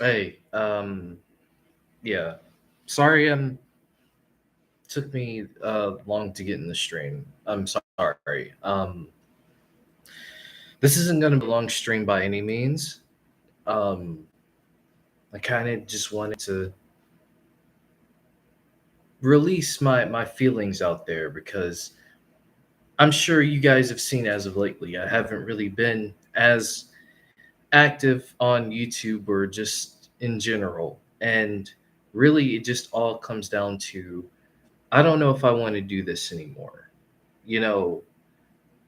Hey, yeah. Sorry, took me long to get in the stream. I'm sorry. This isn't gonna be a long stream by any means. Um, I kind of just wanted to release my feelings out there because I'm sure you guys have seen as of lately. I haven't really been as active on YouTube or just in general, and really, it just all comes down to I don't know if I want to do this anymore. You know,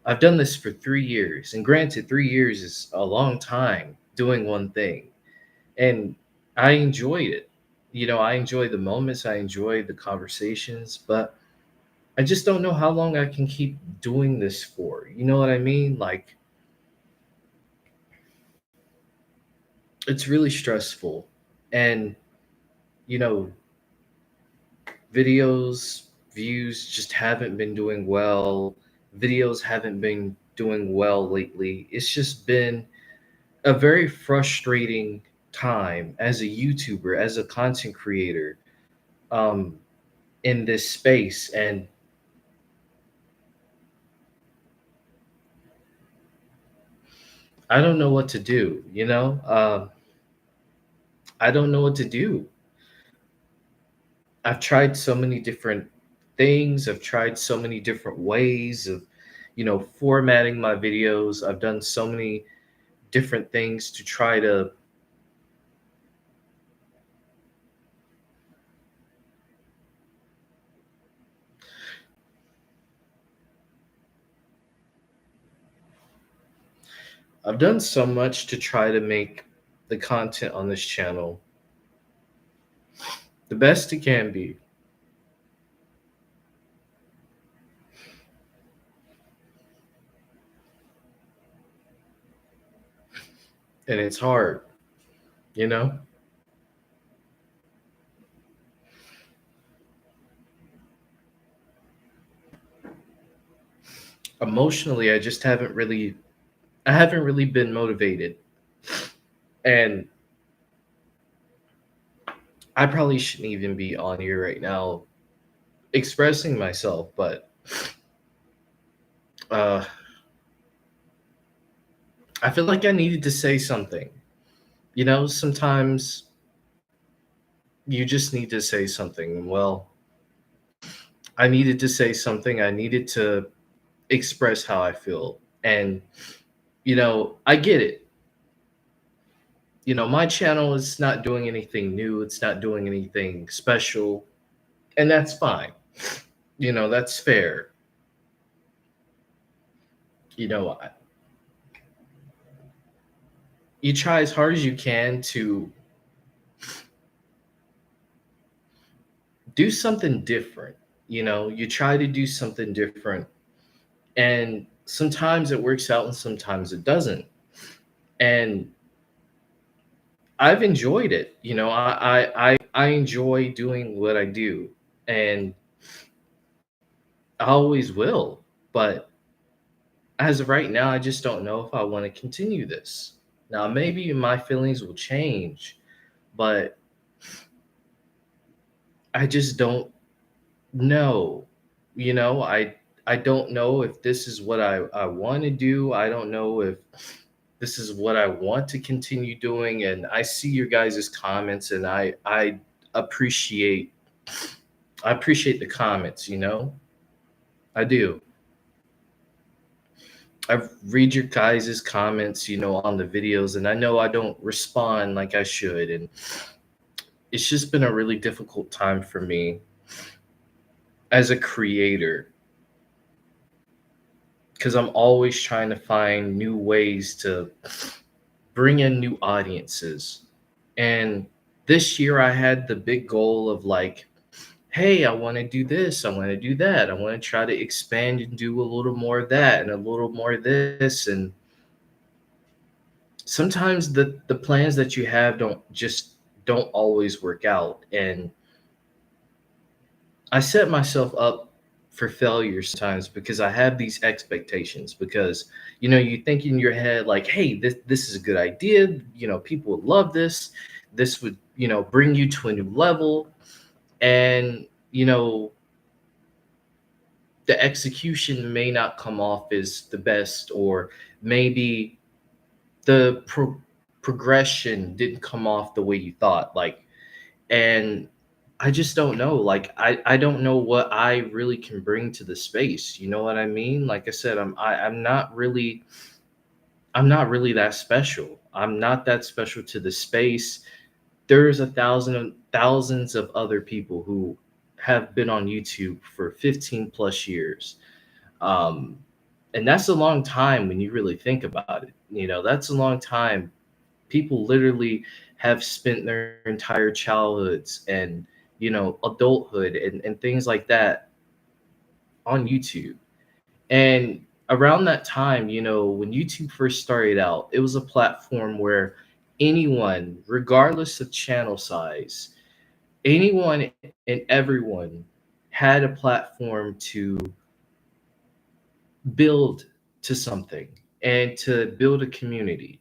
I've done this for 3 years, and granted, 3 years is a long time doing one thing, and I enjoyed it. I enjoy the moments, I enjoy the conversations, but I just don't know how long I can keep doing this for. You know what I mean? Like, it's really stressful. And, you know, videos, views just haven't been doing well. Videos haven't been doing well lately. It's just been a very frustrating time as a YouTuber, as a content creator, um, in this space. And I don't know what to do, I don't know what to do. I've tried so many different things. I've tried so many different ways of, formatting my videos. I've done so many different things to try to. I've done so much to try to make the content on this channel the best it can be. And it's hard, you know? Emotionally, I haven't really been motivated. And I probably shouldn't even be on here right now expressing myself, but uh I feel like I needed to say something. Sometimes you just need to say something. Well, I needed to say something. I needed to express how I feel. And, I get it. My channel is not doing anything new, it's not doing anything special, and that's fine. That's fair. You know, I- you try as hard as you can to do something different. You try to do something different, and sometimes it works out and sometimes it doesn't. And I've enjoyed it. I enjoy doing what I do, and I always will. But as of right now, I just don't know if I want to continue this. Now, maybe my feelings will change, but I just don't know. I don't know if this is what I want to do. I don't know if this is what I want to continue doing. And I see your guys' comments, and I appreciate I appreciate the comments, I do. I read your guys' comments, on the videos, and I know I don't respond like I should. And it's just been a really difficult time for me as a creator because I'm always trying to find new ways to bring in new audiences. And this year I had the big goal of like, hey, I want to do this, I want to do that, I want to try to expand and do a little more of that and a little more of this. And sometimes the plans that you have don't always work out. And I set myself up for failure sometimes because I have these expectations because you think in your head like, hey, this is a good idea, people would love this. This would, bring you to a new level. And the execution may not come off as the best, or maybe the progression didn't come off the way you thought. Like, and I just don't know. Like, I don't know what I really can bring to the space. You know what I mean? Like I said, I'm not really that special. I'm not that special to the space. There's thousands of other people who have been on YouTube for 15 plus years. Um, and that's a long time when you really think about it. That's a long time. People literally have spent their entire childhoods and adulthood and things like that on YouTube. And around that time, when YouTube first started out, it was a platform where anyone, regardless of channel size, anyone and everyone had a platform to build to something and to build a community.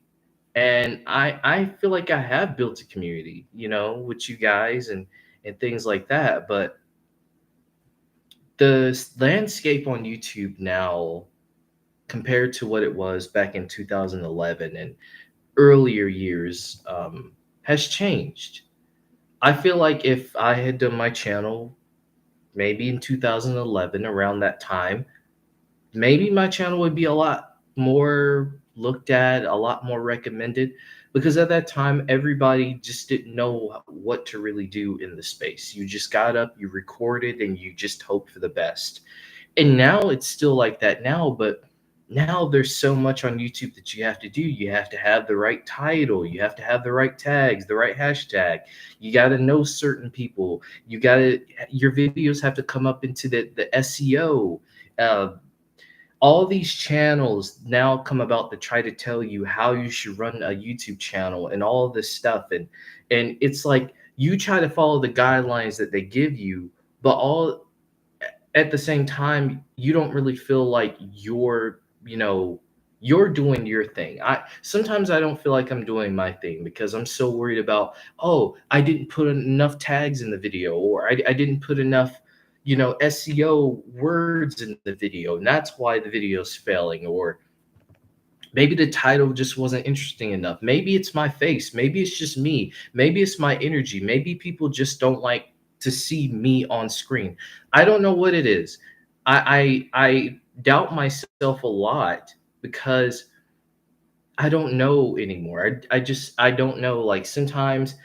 And I feel like I have built a community, with you guys and things like that. But the landscape on YouTube now, compared to what it was back in 2011 and earlier years, has changed. I feel like if I had done my channel maybe in 2011, around that time, maybe my channel would be a lot more looked at, a lot more recommended, because at that time everybody just didn't know what to really do in the space. You just got up, you recorded, and you just hoped for the best. And now it's still like that now, but now there's so much on YouTube that you have to do. You have to have the right title, you have to have the right tags, the right hashtag. You got to know certain people. Your videos have to come up into the SEO. All these channels now come about to try to tell you how you should run a YouTube channel and all this stuff. And it's like you try to follow the guidelines that they give you, but all at the same time, you don't really feel like you're doing your thing. I don't feel like I'm doing my thing because I'm so worried about, oh, I didn't put enough tags in the video, or I didn't put enough SEO words in the video, and that's why the video's failing. Or maybe the title just wasn't interesting enough. Maybe it's my face, maybe it's just me, maybe it's my energy, maybe people just don't like to see me on screen. I don't know what it is. I doubt myself a lot because I don't know anymore. I don't know. Like, sometimes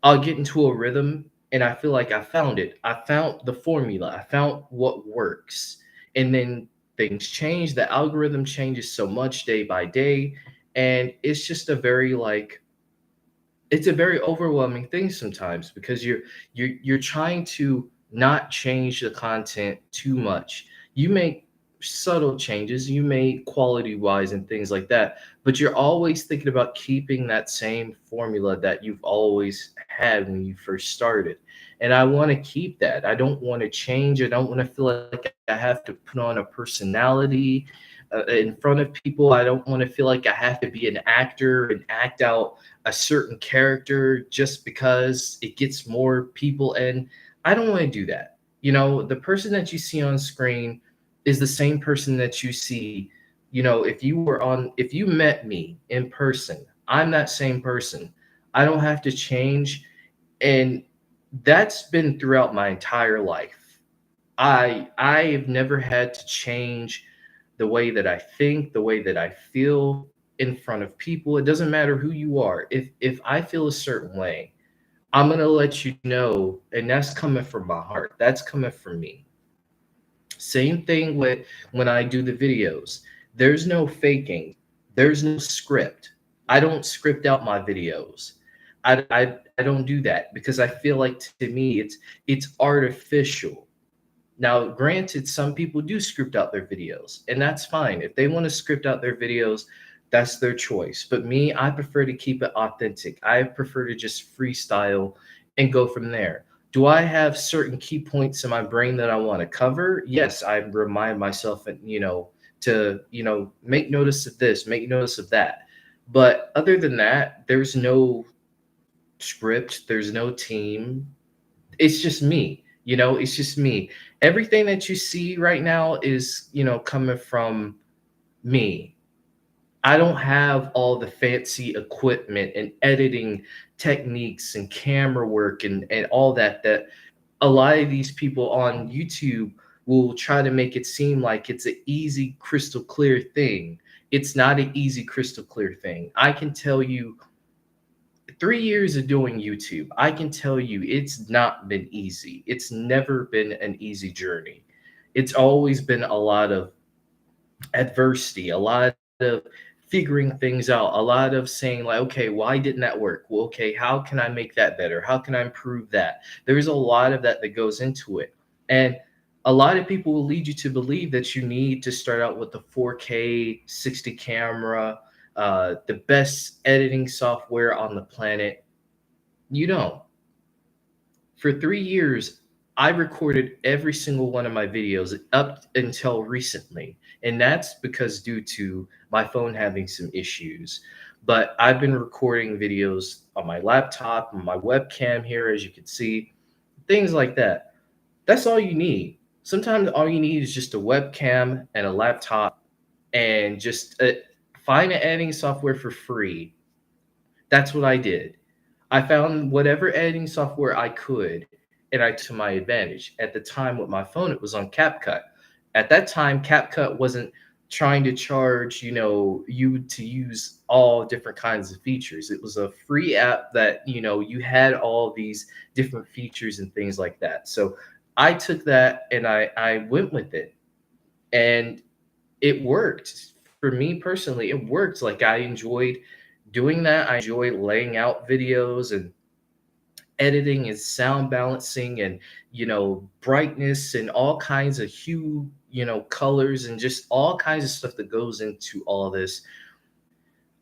I'll get into a rhythm and I feel like I found it. I found the formula. I found what works. And then things change. The algorithm changes so much day by day. And it's just it's a very overwhelming thing sometimes because you're trying to not change the content too much. You make subtle changes, you make quality wise and things like that, but you're always thinking about keeping that same formula that you've always had when you first started. And I want to keep that. I don't want to change. I don't want to feel like I have to put on a personality in front of people. I don't want to feel like I have to be an actor and act out a certain character just because it gets more people in. I don't want to do that. The person that you see on screen is the same person that you see. If you met me in person, I'm that same person. I don't have to change. And that's been throughout my entire life. I've never had to change the way that I think, the way that I feel in front of people. It doesn't matter who you are. If I feel a certain way, I'm gonna let you know, and that's coming from my heart. That's coming from me. Same thing with when I do the videos. There's no faking. There's no script. I don't script out my videos. I don't do that because I feel like, to me, it's artificial. Now, granted, some people do script out their videos, and that's fine. If they want to script out their videos, that's their choice. But me, I prefer to keep it authentic. I prefer to just freestyle and go from there. Do I have certain key points in my brain that I want to cover? Yes, I remind myself, and to make notice of this, make notice of that. But other than that, there's no script, there's no team. It's just me. It's just me. Everything that you see right now is coming from me. I don't have all the fancy equipment and editing techniques and camera work and all that a lot of these people on YouTube will try to make it seem like it's an easy, crystal clear thing. It's not an easy, crystal clear thing. I can tell you, 3 years of doing YouTube, I can tell you it's not been easy. It's never been an easy journey. It's always been a lot of adversity, a lot of figuring things out, a lot of saying like, okay, why didn't that work? Well, okay, how can I make that better? How can I improve that? There's a lot of that goes into it. And a lot of people will lead you to believe that you need to start out with the 4K 60 camera, the best editing software on the planet. You don't. For 3 years, I recorded every single one of my videos up until recently. And that's because due to my phone having some issues. But I've been recording videos on my laptop, on my webcam here, as you can see, things like that. That's all you need. Sometimes all you need is just a webcam and a laptop and just find an editing software for free. That's what I did. I found whatever editing software I could, and I to my advantage. At the time with my phone, it was on CapCut. At that time, CapCut wasn't trying to charge, you to use all different kinds of features. It was a free app that, you had all these different features and things like that. So I took that and I went with it. And it worked. For me personally, it worked. Like I enjoyed doing that. I enjoy laying out videos and editing and sound balancing and brightness and all kinds of hue, colors and just all kinds of stuff that goes into all this.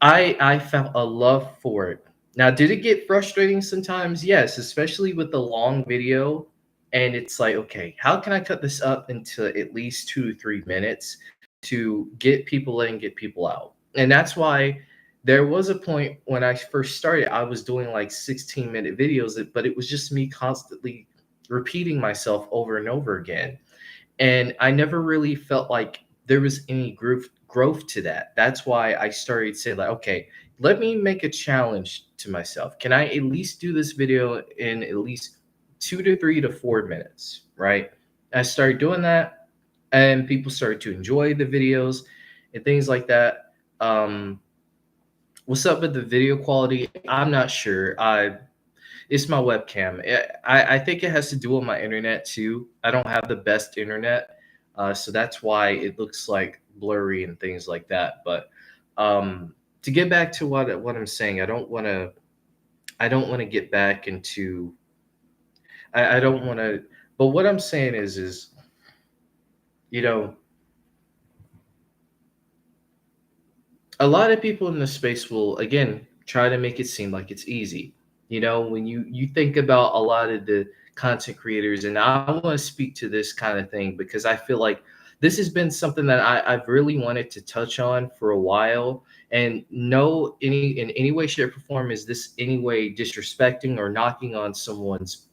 I felt a love for it. Now, did it get frustrating sometimes? Yes, especially with the long video. And it's like, okay, how can I cut this up into at least 2 to 3 minutes to get people in, get people out? And that's why there was a point when I first started, I was doing like 16-minute videos, but it was just me constantly repeating myself over and over again. And I never really felt like there was any growth to that. That's why I started saying like, okay, let me make a challenge to myself. Can I at least do this video in at least 2 to 3 to 4 minutes, right? I started doing that, and people started to enjoy the videos and things like that. What's up with the video quality? I'm not sure. It's my webcam. I think it has to do with my internet too. I don't have the best internet, so that's why it looks like blurry and things like that. But to get back to what I'm saying, I don't want to get back into. I don't want to. But what I'm saying is you know a lot of people in this space will again try to make it seem like it's easy. When you think about a lot of the content creators, and I want to speak to this kind of thing because I feel like this has been something that I've really wanted to touch on for a while. And no, in any way, shape, or form is this any way disrespecting or knocking on someone's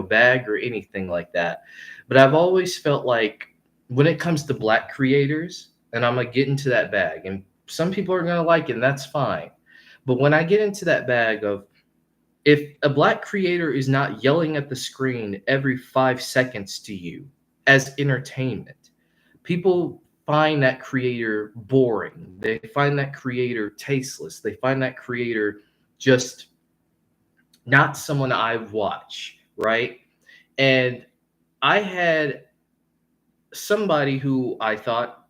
bag or anything like that. But I've always felt like when it comes to Black creators, and I'm gonna get into that bag, and some people are gonna like it, and that's fine. But when I get into that bag of if a Black creator is not yelling at the screen every 5 seconds to you as entertainment, people find that creator boring. They find that creator tasteless. They find that creator just not someone I watch, right? And I had somebody who I thought,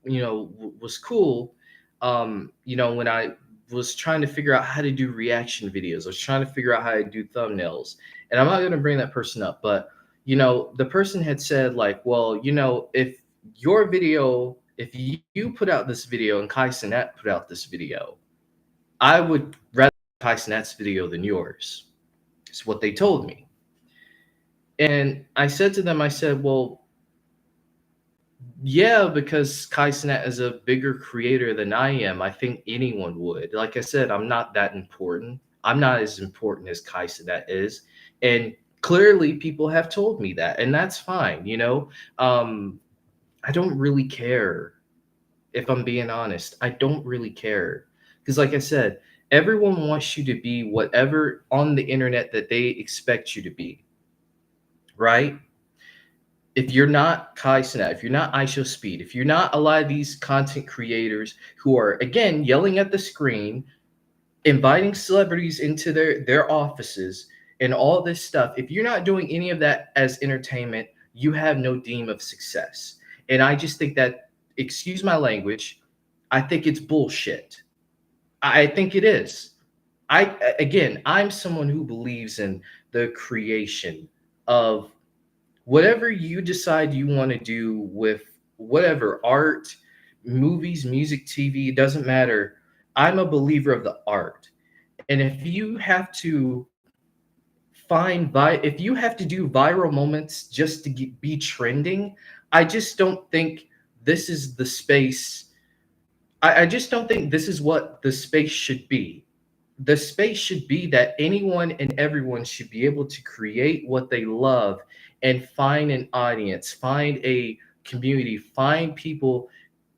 was cool. When I was trying to figure out how to do reaction videos, I was trying to figure out how to do thumbnails. And I'm not going to bring that person up, but, the person had said, like, well, if you put out this video and Kai Cenat put out this video, I would rather Kai Cenat's video than yours. It's what they told me. And I said to them, I said, well, yeah, because Kai Cenat is a bigger creator than I am. I think anyone would. Like I said, I'm not that important. I'm not as important as Kai Cenat is. And clearly people have told me that, and that's fine, you know. I don't really care, if I'm being honest. I don't really care. Because like I said, everyone wants you to be whatever on the internet that they expect you to be, right? If you're not Kai Cenat, if you're not ISO Speed, if you're not a lot of these content creators who are again yelling at the screen, inviting celebrities into their offices and all this stuff, if you're not doing any of that as entertainment, you have no deem of success. And I just think that, excuse my language, I think it's bullshit. I think it is. I'm someone who believes in the creation of whatever you decide you want to do with whatever art, movies, music, TV, it doesn't matter. I'm a believer of the art. And if you have to if you have to do viral moments just to be trending, I just don't think this is the space. I just don't think this is what the space should be. The space should be that anyone and everyone should be able to create what they love and find an audience, find a community, find people,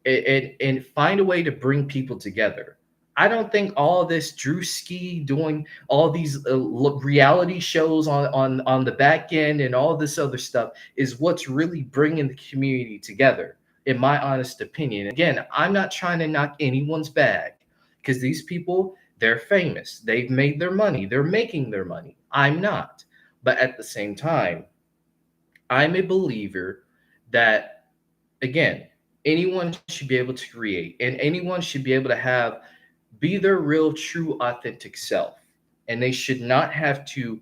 and find a way to bring people together. I don't think all this Drewski doing all these reality shows on the back end and all this other stuff is what's really bringing the community together, in my honest opinion. Again, I'm not trying to knock anyone's bag because these people, they're famous, they've made their money, they're making their money. I'm not, but at the same time, I'm a believer that, again, anyone should be able to create and anyone should be able to have be their real true authentic self, and they should not have to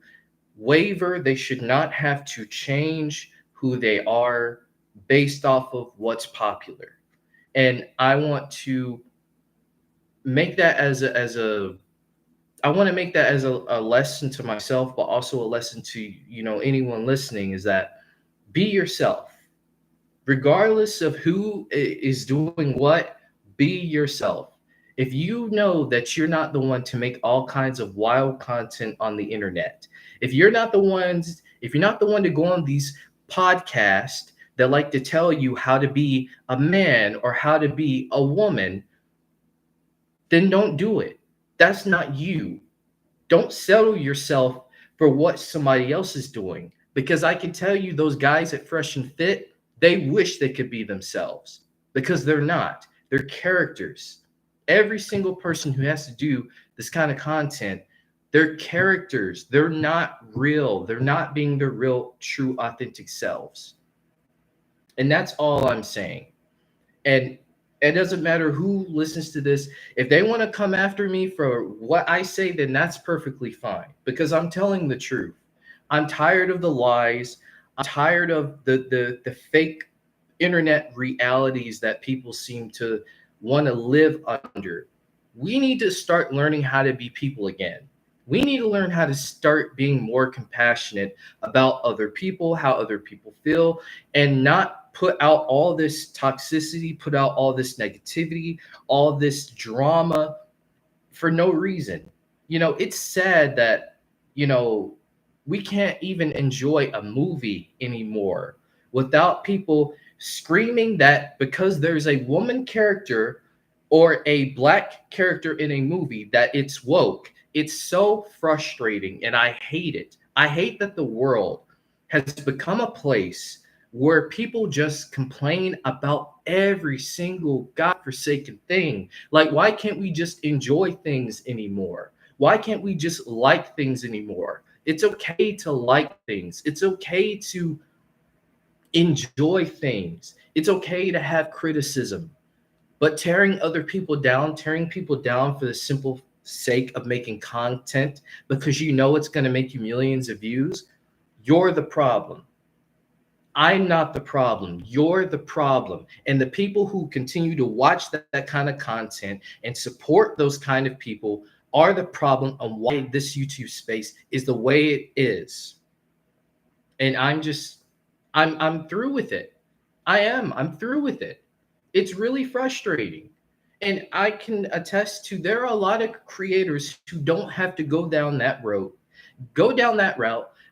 waver, they should not have to change who they are based off of what's popular. And I want to make that as a I want to make that as a lesson to myself, but also a lesson to, anyone listening, is that be yourself regardless of who is doing what. Be yourself. If you know that you're not the one to make all kinds of wild content on the internet, if you're not the one to go on these podcasts that like to tell you how to be a man or how to be a woman, then don't do it. That's not you. Don't settle yourself for what somebody else is doing, because I can tell you those guys at Fresh and Fit, they wish they could be themselves because they're not. They're characters. Every single person who has to do this kind of content, they're characters. They're not real. They're not being their real, true, authentic selves. And that's all I'm saying. And it doesn't matter who listens to this. If they want to come after me for what I say, then that's perfectly fine because I'm telling the truth. I'm tired of the lies. I'm tired of the fake internet realities that people seem to want to live under. We need to start learning how to be people again. We need to learn how to start being more compassionate about other people, how other people feel, and not put out all this toxicity, put out all this negativity, all this drama for no reason. It's sad that, you know, we can't even enjoy a movie anymore without people screaming that because there's a woman character or a black character in a movie that it's woke. It's so frustrating and I hate it. I hate that the world has become a place where people just complain about every single godforsaken thing. Like, why can't we just enjoy things anymore? Why can't we just like things anymore? It's okay to like things. It's okay to enjoy things. It's okay to have criticism. But tearing people down for the simple sake of making content because you know it's going to make you millions of views, you're the problem. I'm not the problem. You're the problem. And the people who continue to watch that kind of content and support those kind of people are the problem on why this YouTube space is the way it is. And I'm through with it. I'm through with it. It's really frustrating. And I can attest to there are a lot of creators who don't have to go down that route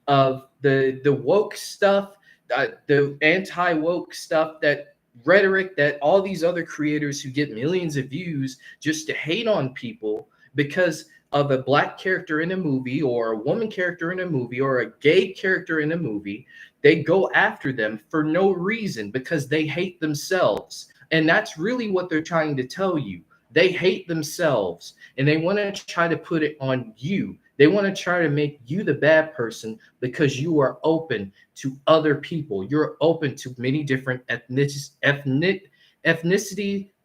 of the woke stuff, the anti woke stuff, that rhetoric that all these other creators who get millions of views just to hate on people because of a black character in a movie or a woman character in a movie or a gay character in a movie. They go after them for no reason because they hate themselves. And that's really what they're trying to tell you. They hate themselves and they want to try to put it on you. They want to try to make you the bad person because you are open to other people. You're open to many different ethnicity,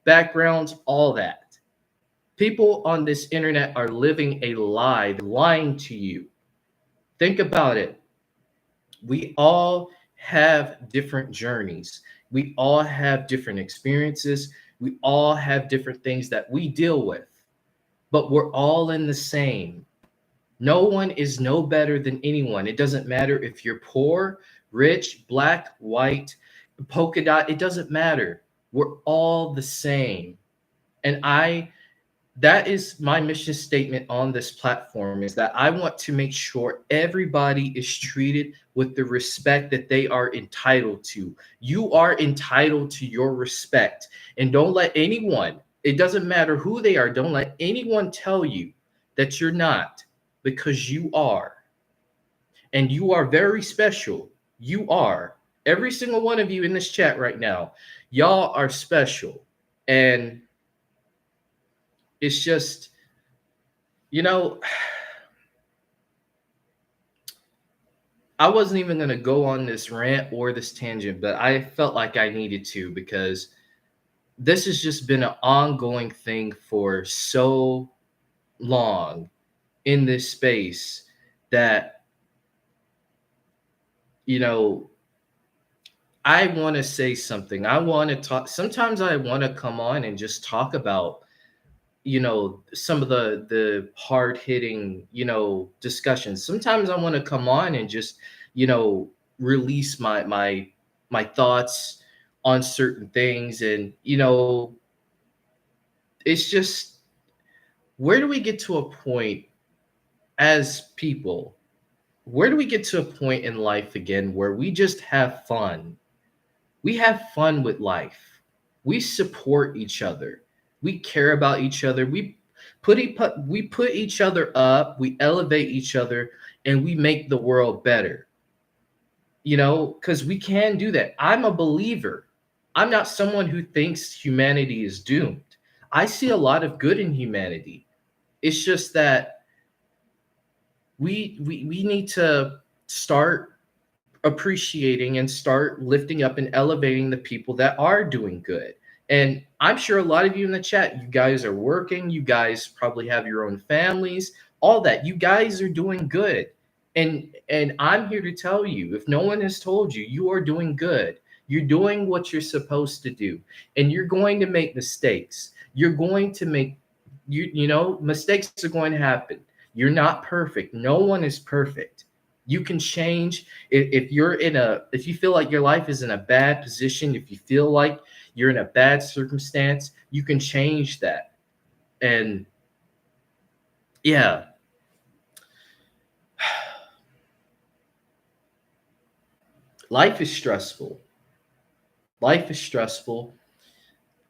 backgrounds, all that. People on this internet are living a lie, lying to you. Think about it. We all have different journeys. We all have different experiences. We all have different things that we deal with, but we're all in the same. No one is no better than anyone. It doesn't matter if you're poor, rich, black, white, polka dot, it doesn't matter. We're all the same. And that is my mission statement on this platform, is that I want to make sure everybody is treated with the respect that they are entitled to. You are entitled to your respect, and don't let anyone, it doesn't matter who they are, don't let anyone tell you that you're not, because you are. And you are very special. You are. Every single one of you in this chat right now, y'all are special. And it's just, you know, I wasn't even going to go on this rant or this tangent, but I felt like I needed to, because this has just been an ongoing thing for so long in this space that, you know, I want to say something. I want to talk. Sometimes I want to come on and just talk about, some of the hard hitting, discussions. Sometimes I want to come on and just, you know release my thoughts on certain things. And it's just, where do we get to a point as people, where do we get to a point in life again where we just have fun? We have fun with life. We support each other. We care about each other. We put each other up. We elevate each other, and we make the world better. Because we can do that. I'm a believer. I'm not someone who thinks humanity is doomed. I see a lot of good in humanity. It's just that we need to start appreciating and start lifting up and elevating the people that are doing good. And I'm sure a lot of you in the chat, you guys are working, you guys probably have your own families, all that. You guys are doing good. And I'm here to tell you, if no one has told you, you are doing good. You're doing what you're supposed to do. And you're going to make mistakes. You're going to make mistakes are going to happen. You're not perfect. No one is perfect. You can change. If you feel like your life is in a bad position, if you feel like you're in a bad circumstance, you can change that. And yeah, life is stressful. Life is stressful.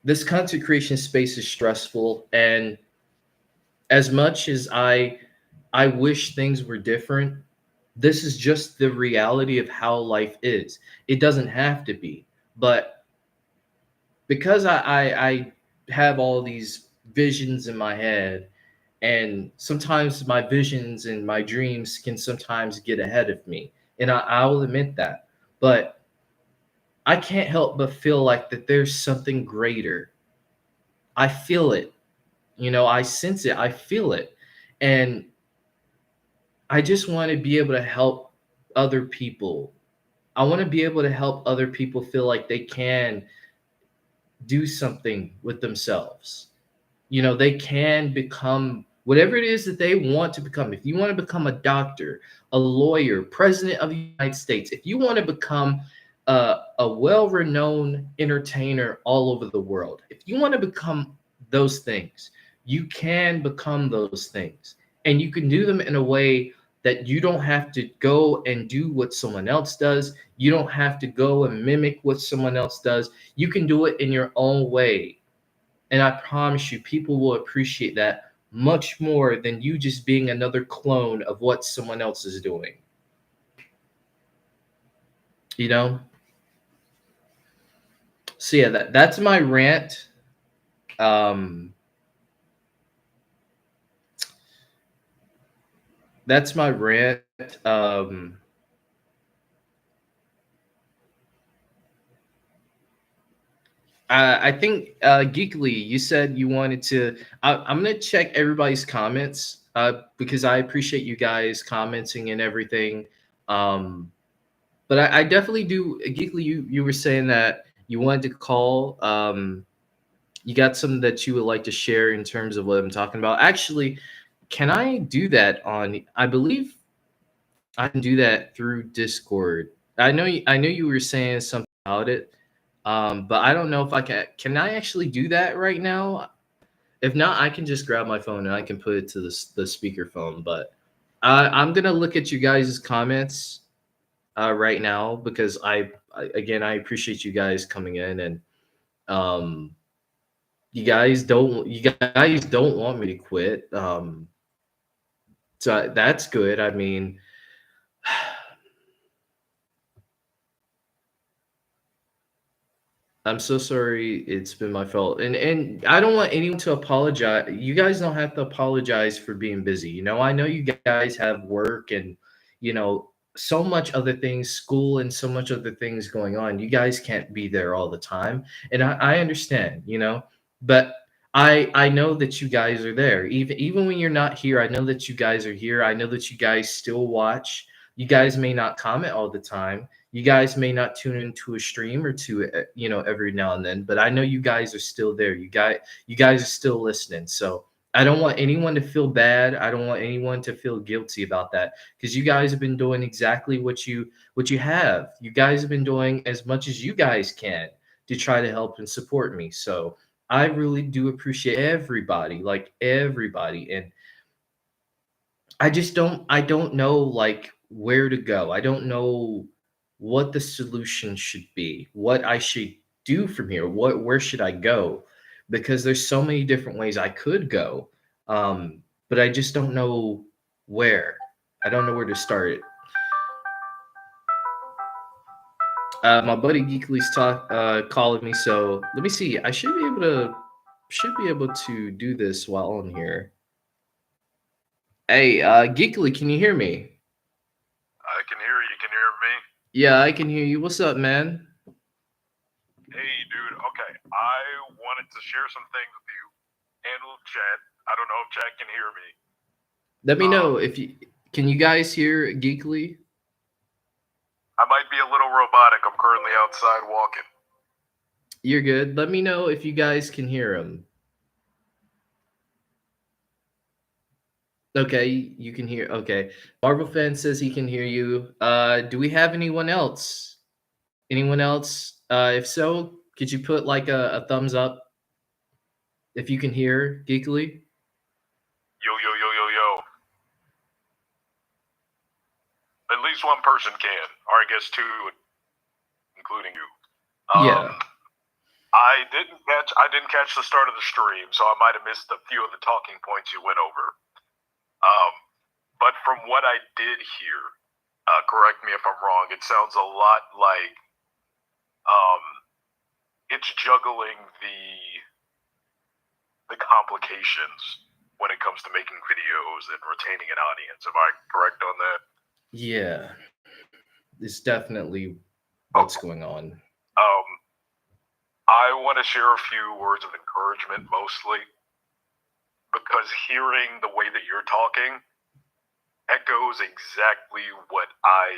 This content creation space is stressful. And as much as I wish things were different, this is just the reality of how life is. It doesn't have to be. But because I have all these visions in my head, and sometimes my visions and my dreams can sometimes get ahead of me, and I will admit that. But I can't help but feel like that there's something greater. I feel it. I sense it. I feel it. And I just want to be able to help other people. I want to be able to help other people feel like they can do something with themselves. They can become whatever it is that they want to become. If you want to become a doctor, a lawyer, president of the United States, if you want to become a well-renowned entertainer all over the world, if you want to become those things, you can become those things, and you can do them in a way that you don't have to go and do what someone else does. You don't have to go and mimic what someone else does. You can do it in your own way. And I promise you, people will appreciate that much more than you just being another clone of what someone else is doing. You know? So yeah, that's my rant. Um that's my rant. I think Geekly, you said you wanted to. I'm gonna check everybody's comments because I appreciate you guys commenting and everything. Um, but I definitely do. Geekly, you were saying that you wanted to call. You got something that you would like to share in terms of what I'm talking about. Actually, can I do that on? I believe I can do that through Discord. I know you were saying something about it, but I don't know if I can. Can I actually do that right now? If not, I can just grab my phone and I can put it to the speakerphone. But I'm gonna look at you guys' comments right now because again I appreciate you guys coming in and um, you guys don't want me to quit. So that's good. I mean. I'm so sorry. It's been my fault. And I don't want anyone to apologize. You guys don't have to apologize for being busy. I know you guys have work and so much other things, school and so much other things going on. You guys can't be there all the time. And I understand, but I know that you guys are there. Even when you're not here, I know that you guys are here. I know that you guys still watch. You guys may not comment all the time, you guys may not tune into a stream or two, every now and then, but I know you guys are still there. You guys are still listening. So I don't want anyone to feel bad. I don't want anyone to feel guilty about that because you guys have been doing exactly what you have. You guys have been doing as much as you guys can to try to help and support me. So I really do appreciate everybody, like everybody. And I don't know like where to go. I don't know what the solution should be, what I should do from here, where should I go? Because there's so many different ways I could go. But I just don't know where. I don't know where to start it. My buddy Geekly's calling me, so let me see. I should be able to do this while on here. Hey, Geekly, can you hear me? I can hear you. Can you hear me? Yeah, I can hear you. What's up, man? Hey, dude. Okay, I wanted to share some things with you. Handle chat. I don't know if chat can hear me. Let me Um, know if you can. You guys hear Geekly? I might be a little robotic. I'm currently outside walking. You're good. Let me know if you guys can hear him. Okay, you can hear. Okay, Marvel fan says he can hear you. Do we have anyone else? Anyone else? If so, could you put like a thumbs up if you can hear Geekly? Yo, yo, yo, yo, yo. At least one person can, or I guess two, including you. Yeah. I didn't catch the start of the stream, so I might have missed a few of the talking points you went over. Um, but from what I did hear, correct me if I'm wrong, it sounds a lot like um, it's juggling the complications when it comes to making videos and retaining an audience. Am I correct on that? Yeah. It's definitely what's Okay. going on. Um, I want to share a few words of encouragement, mostly because hearing the way that you're talking echoes exactly what I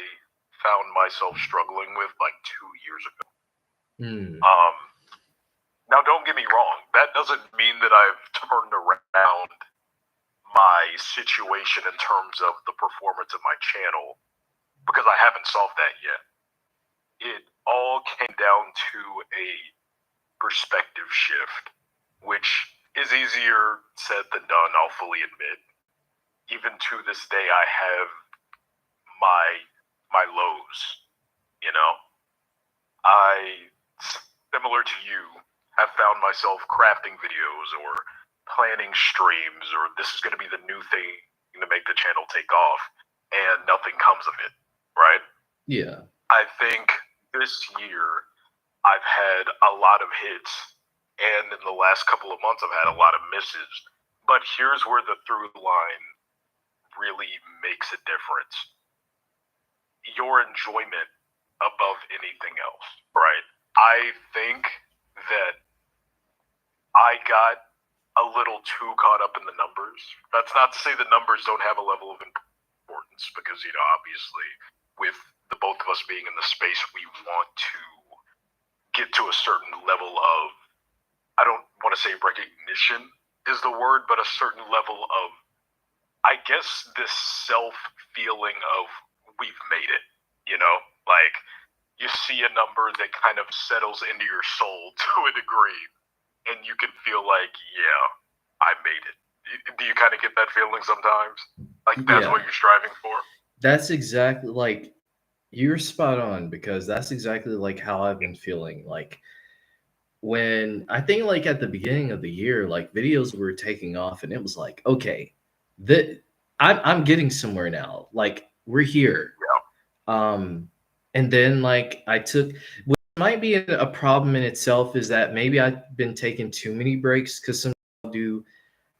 found myself struggling with like 2 years ago. Hmm. Now, don't get me wrong. That doesn't mean that I've turned around my situation in terms of the performance of my channel, because I haven't solved that yet. It all came down to a perspective shift, which is easier said than done, I'll fully admit. Even to this day, I have my lows, you know? I, similar to you, have found myself crafting videos or planning streams, or this is going to be the new thing to make the channel take off, and nothing comes of it, right? Yeah. I think this year I've had a lot of hits, and in the last couple of months I've had a lot of misses. But here's where the through line really makes a difference. Your enjoyment above anything else, right? I think that I got a little too caught up in the numbers. That's not to say the numbers don't have a level of importance, because, you know, obviously with the both of us being in the space, we want to get to a certain level of, I don't want to say recognition is the word, but a certain level of, I guess, this self feeling of we've made it, you know? Like, you see a number that kind of settles into your soul to a degree, and you can feel like, yeah, I made it. Do you kind of get that feeling sometimes? Like that's what you're striving for? That's exactly, like, you're spot on, because that's exactly like how I've been feeling. Like, when I think, like, at the beginning of the year, like, videos were taking off, and it was like, okay, that I'm getting somewhere now. Like, we're here. Yeah. And then, like, I took, which might be a problem in itself, is that maybe I've been taking too many breaks, because some I'll do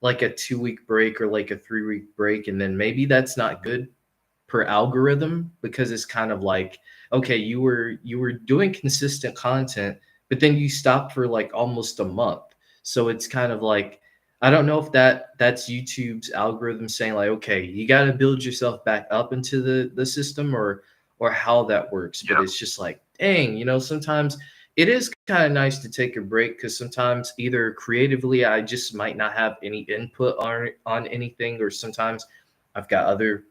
like a 2 week break or like a 3 week break, and then maybe that's not good per algorithm, because it's kind of like, okay, you were doing consistent content, but then you stopped for like almost a month. So it's kind of like, I don't know if that's YouTube's algorithm saying like, okay, you got to build yourself back up into the system, or how that works. But Yeah. it's just like, dang, sometimes it is kind of nice to take a break, because sometimes either creatively I just might not have any input on anything, or sometimes I've got other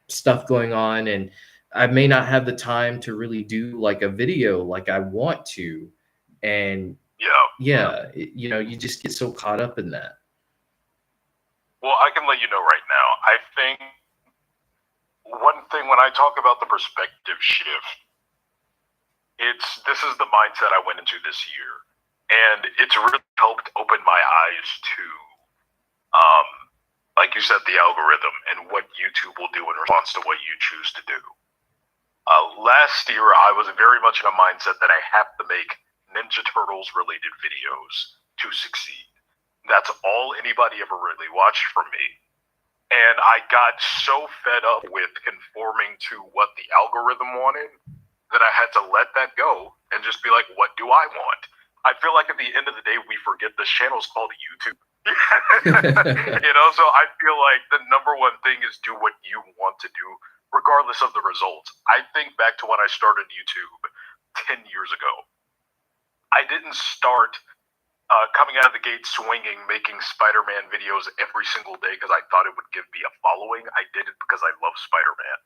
stuff going on, and I may not have the time to really do like a video like I want to. And Yeah. you just get so caught up in that. Well, I can let you know right now. I think one thing when I talk about the perspective shift, this is the mindset I went into this year, and it's really helped open my eyes to, like you said, the algorithm and what YouTube will do in response to what you choose to do. Last year, I was very much in a mindset that I have to make Ninja Turtles related videos to succeed. That's all anybody ever really watched from me. And I got so fed up with conforming to what the algorithm wanted that I had to let that go and just be like, what do I want? I feel like at the end of the day, we forget this channel is called YouTube. So I feel like the number one thing is do what you want to do, regardless of the results. I think back to when I started YouTube 10 years ago. I didn't start coming out of the gate swinging, making Spider-Man videos every single day because I thought it would give me a following. I did it because I love Spider-Man.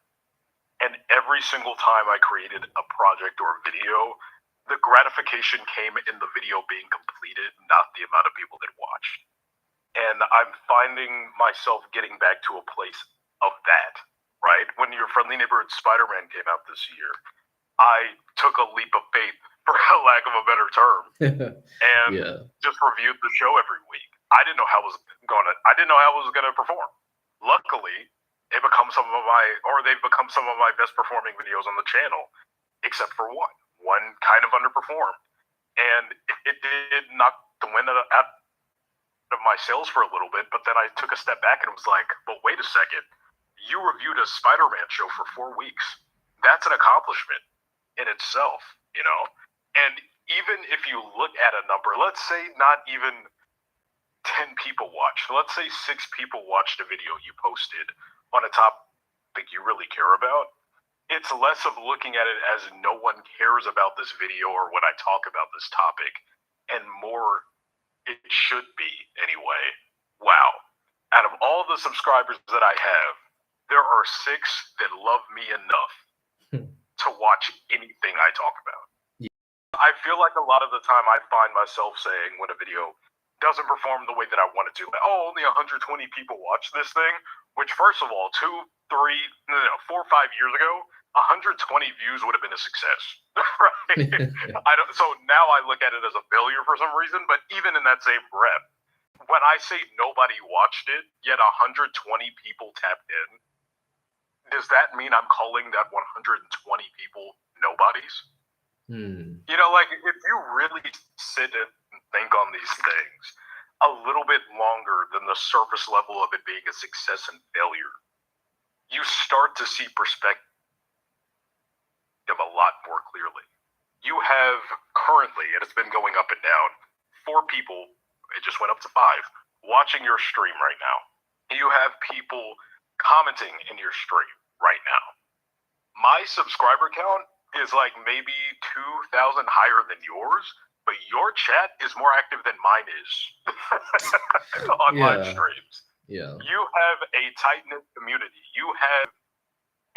And every single time I created a project or a video, the gratification came in the video being completed, not the amount of people that watched. And I'm finding myself getting back to a place of that, right? When Your Friendly Neighborhood Spider-Man came out this year, I took a leap of faith, for lack of a better term, and just reviewed the show every week. I didn't know how it was gonna perform. Luckily, they've become some of my best performing videos on the channel, except for one. One kind of underperformed, and it did knock the wind out of my sails for a little bit. But then I took a step back and was like, "But wait a second! You reviewed a Spider-Man show for 4 weeks. That's an accomplishment in itself, And even if you look at a number, let's say not even 10 people watched. Let's say 6 people watched a video you posted on a topic you really care about. It's less of looking at it as no one cares about this video or when I talk about this topic, and more, it should be anyway. Wow. Out of all the subscribers that I have, there are 6 that love me enough to watch anything I talk about. Yeah. I feel like a lot of the time I find myself saying when a video doesn't perform the way that I want it to, oh, only 120 people watch this thing, which first of all, 4 or 5 years ago, 120 views would have been a success, right? So now I look at it as a failure for some reason, but even in that same breath, when I say nobody watched it, yet 120 people tapped in, does that mean I'm calling that 120 people nobodies? You know, like, if you really sit and think on these things a little bit longer than the surface level of it being a success and failure, you start to see perspective a lot more clearly. You have currently, and it's been going up and down, 4 people, it just went up to 5, watching your stream right now. You have people commenting in your stream right now. My subscriber count is like maybe 2,000 higher than yours, but your chat is more active than mine is on live streams. Yeah. You have a tight-knit community. You have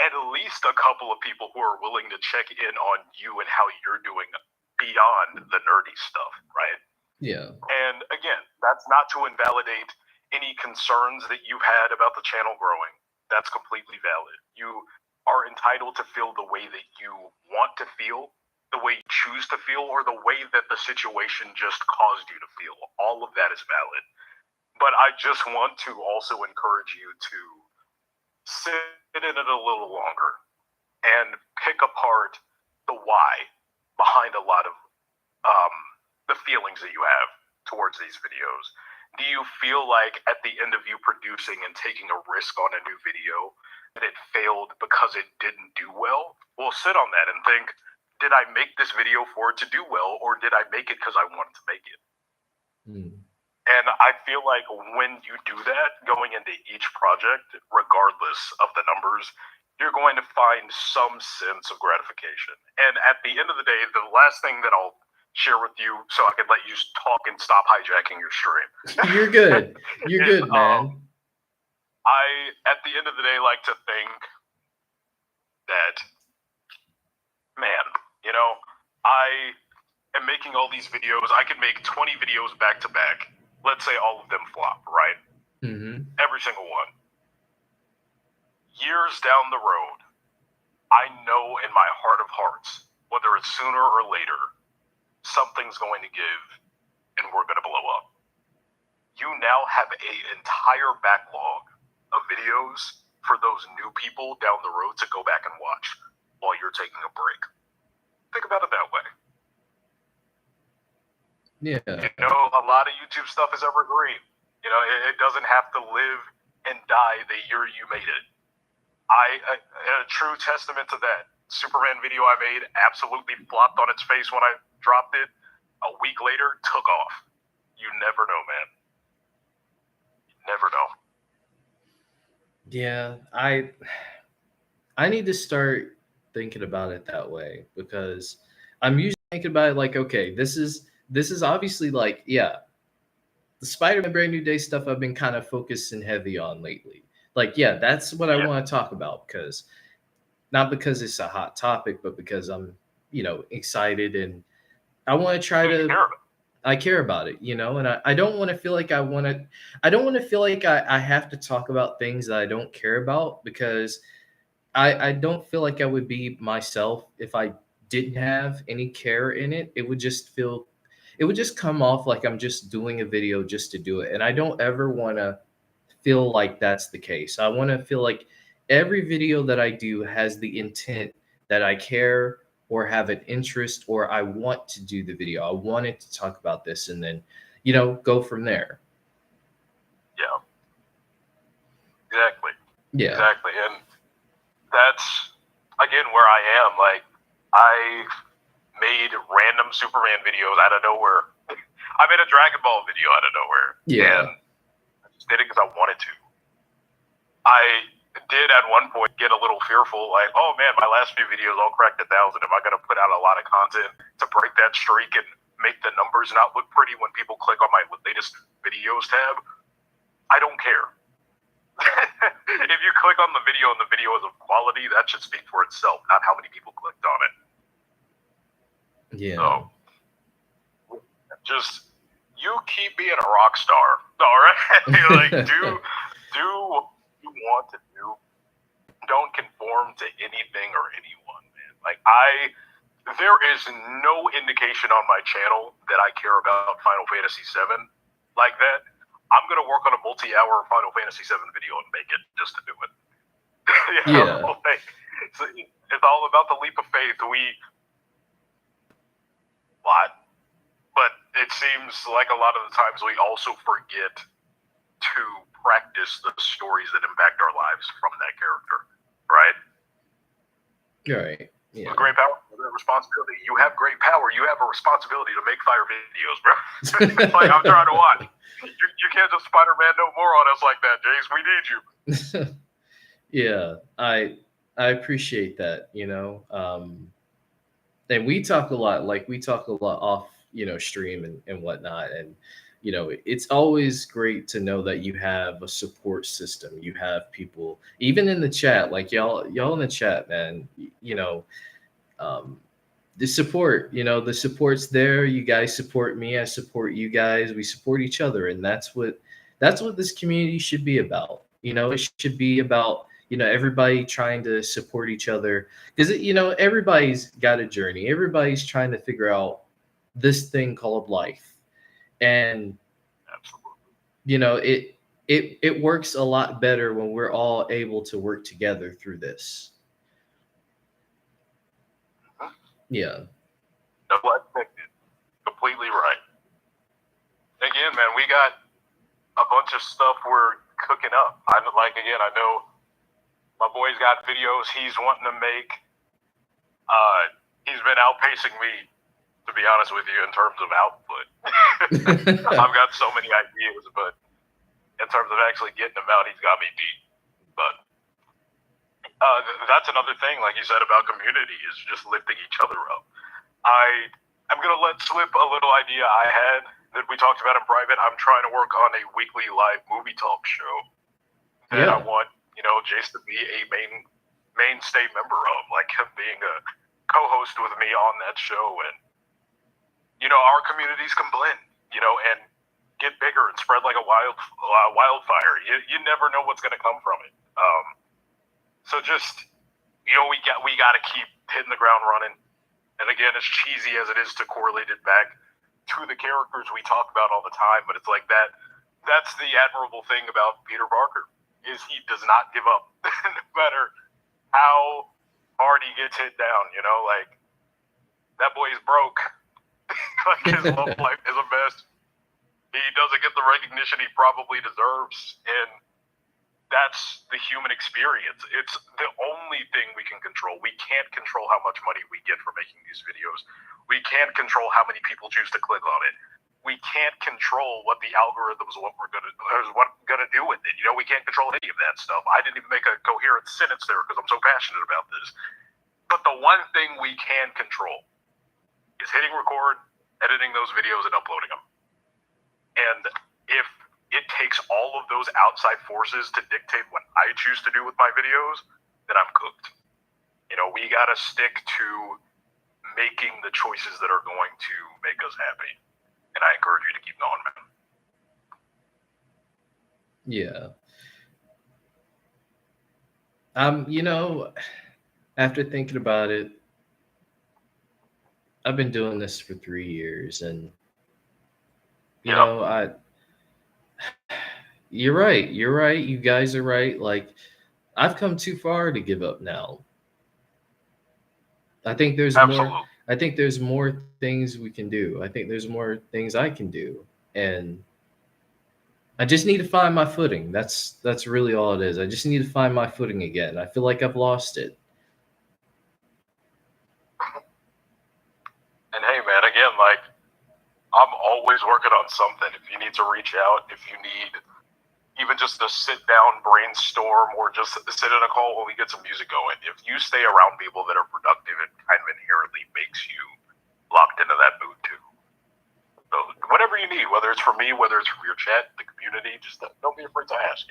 at least a couple of people who are willing to check in on you and how you're doing beyond the nerdy stuff, right? Yeah. And again, that's not to invalidate any concerns that you had about the channel growing. That's completely valid. You are entitled to feel the way that you want to feel, the way you choose to feel, or the way that the situation just caused you to feel. All of that is valid. But I just want to also encourage you to sit in it a little longer and pick apart the why behind a lot of the feelings that you have towards these videos. Do you feel like at the end of you producing and taking a risk on a new video that it failed because it didn't do well? Well, sit on that and think, did I make this video for it to do well, or did I make it because I wanted to make it? And I feel like when you do that, going into each project, regardless of the numbers, you're going to find some sense of gratification. And at the end of the day, the last thing that I'll share with you, so I can let you talk and stop hijacking your stream. You're good. You're good, man. I, at the end of the day, like to think that, man, you know, I am making all these videos. I can make 20 videos back to back. Let's say all of them flop, right? Every single one. Years down the road, I know in my heart of hearts, whether it's sooner or later, something's going to give and we're going to blow up. You now have an entire backlog of videos for those new people down the road to go back and watch while you're taking a break. Think about it that way. Yeah. You know, a lot of YouTube stuff is evergreen. You know, it doesn't have to live and die the year you made it. A true testament to that Superman video I made absolutely flopped on its face when I dropped it. A week later, took off. You never know, man. You never know. Yeah, I need to start thinking about it that way, because I'm usually thinking about it like, okay, this is obviously like, yeah, the Spider-Man Brand New Day stuff I've been kind of focusing heavy on lately. Like, yeah, that's what I want to talk about, because not because it's a hot topic, but because I'm, you know, excited and I want to try to. I care about it, you know, and I don't want to feel like I don't want to feel like I have to talk about things that I don't care about, because I don't feel like I would be myself if I didn't have any care in it. It would just come off like I'm just doing a video just to do it. And I don't ever want to feel like that's the case. I want to feel like every video that I do has the intent that I care or have an interest, or I want to do the video. I wanted to talk about this and then, you know, go from there. Yeah. Exactly. Yeah. Exactly. And that's, again, where I am. Like, I made random Superman videos out of nowhere. I made a Dragon Ball video out of nowhere. Yeah. And I just did it because I wanted to. I did at one point get a little fearful, like, oh man, my last few videos all cracked 1,000. Am I going to put out a lot of content to break that streak and make the numbers not look pretty when people click on my latest videos tab? I don't care. if you click on the video and the video is of quality, that should speak for itself, not how many people clicked on it. Yeah. So, just you keep being a rock star, all right? Like, do what you want to do. Don't conform to anything or anyone, man. Like, there is no indication on my channel that I care about Final Fantasy VII like that. I'm gonna work on a multi-hour Final Fantasy VII video and make it just to do it. Yeah. Like, it's all about the leap of faith. But it seems like a lot of the times we also forget to practice the stories that impact our lives from that character, right? Right. Yeah. With great power, with responsibility. You have great power. You have a responsibility to make fire videos, bro. Like, I'm trying to watch. You can't just Spider-Man no more on us like that, Jace. We need you. Yeah, I appreciate that, and we talk a lot, off, stream and whatnot. And, it's always great to know that you have a support system. You have people, even in the chat, like y'all in the chat, man, the support, the support's there. You guys support me. I support you guys. We support each other. And that's what this community should be about. It should be about, everybody trying to support each other, because, everybody's got a journey. Everybody's trying to figure out this thing called life. And, it works a lot better when we're all able to work together through this. Yeah. No, completely right. Again, man, we got a bunch of stuff we're cooking up. I know my boy's got videos he's wanting to make. He's been outpacing me, to be honest with you, in terms of output. I've got so many ideas, but in terms of actually getting them out, he's got me beat. But that's another thing, like you said, about community, is just lifting each other up. I'm going to let slip a little idea I had that we talked about in private. I'm trying to work on a weekly live movie talk show that I want, Jace to be a mainstay member of, like him being a co-host with me on that show. And, our communities can blend, and get bigger and spread like a wildfire. You never know what's going to come from it. So just, we got to keep hitting the ground running. And again, as cheesy as it is to correlate it back to the characters we talk about all the time, but it's like that. That's the admirable thing about Peter Parker, is he does not give up, no matter how hard he gets hit down. Like, that boy is broke. Like, his love life is a mess. He doesn't get the recognition he probably deserves, and that's the human experience. It's the only thing we can control. We can't control how much money we get for making these videos. We can't control how many people choose to click on it. We can't control what the algorithms are gonna do with it. We can't control any of that stuff. I didn't even make a coherent sentence there because I'm so passionate about this. But the one thing we can control is hitting record, editing those videos, and uploading them. And if it takes all of those outside forces to dictate what I choose to do with my videos, then I'm cooked. We got to stick to making the choices that are going to make us happy. And I encourage you to keep going, man. Yeah. After thinking about it, I've been doing this for 3 years, and you're right. You're right. You guys are right. Like, I've come too far to give up now. I think there's more. I think there's more things we can do. I think there's more things I can do, and I just need to find my footing. That's really all it is. I just need to find my footing again. I feel like I've lost it. And hey, man, again, like, I'm always working on something. If you need to reach out, if you need even just to sit down, brainstorm, or just sit in a call when we get some music going, if you stay around people that are productive, it kind of inherently makes you locked into that mood too. So whatever you need, whether it's from me, whether it's from your chat, the community, just don't be afraid to ask,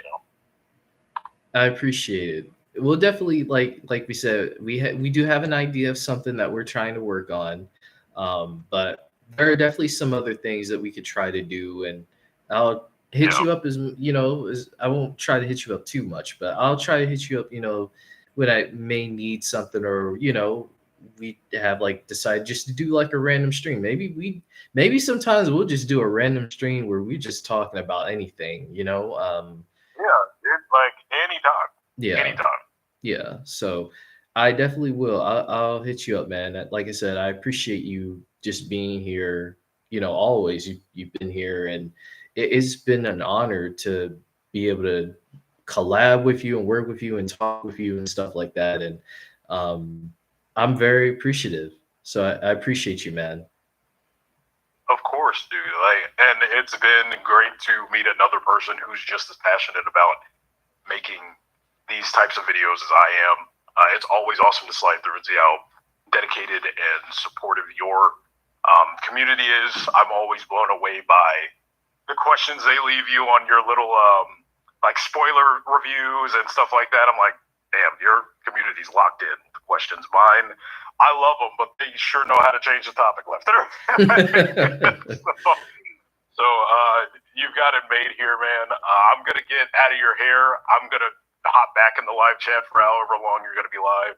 I appreciate it. We'll definitely like we said, we do have an idea of something that we're trying to work on, but there are definitely some other things that we could try to do, and I'll hit Yeah. you up as I won't try to hit you up too much, but I'll try to hit you up, when I may need something, or we have like decided just to do like a random stream. Maybe sometimes we'll just do a random stream where we just talking about anything. Yeah. It's like anytime. Yeah. Anytime. Yeah, so I definitely will. I'll hit you up, man. Like I said, I appreciate you just being here. Always you've been here, and it's been an honor to be able to collab with you and work with you and talk with you and stuff like that. And um, I'm very appreciative. So I appreciate you, man. Of course, dude. Like, and it's been great to meet another person who's just as passionate about making these types of videos as I am. It's always awesome to slide through and see how dedicated and supportive your community is. I'm always blown away by the questions they leave you on your little like spoiler reviews and stuff like that. I'm like, damn, your community's locked in. The questions, mine, I love them, but they sure know how to change the topic left and right. So you've got it made here, man. I'm gonna get out of your hair. I'm gonna hop back in the live chat for however long you're gonna be live.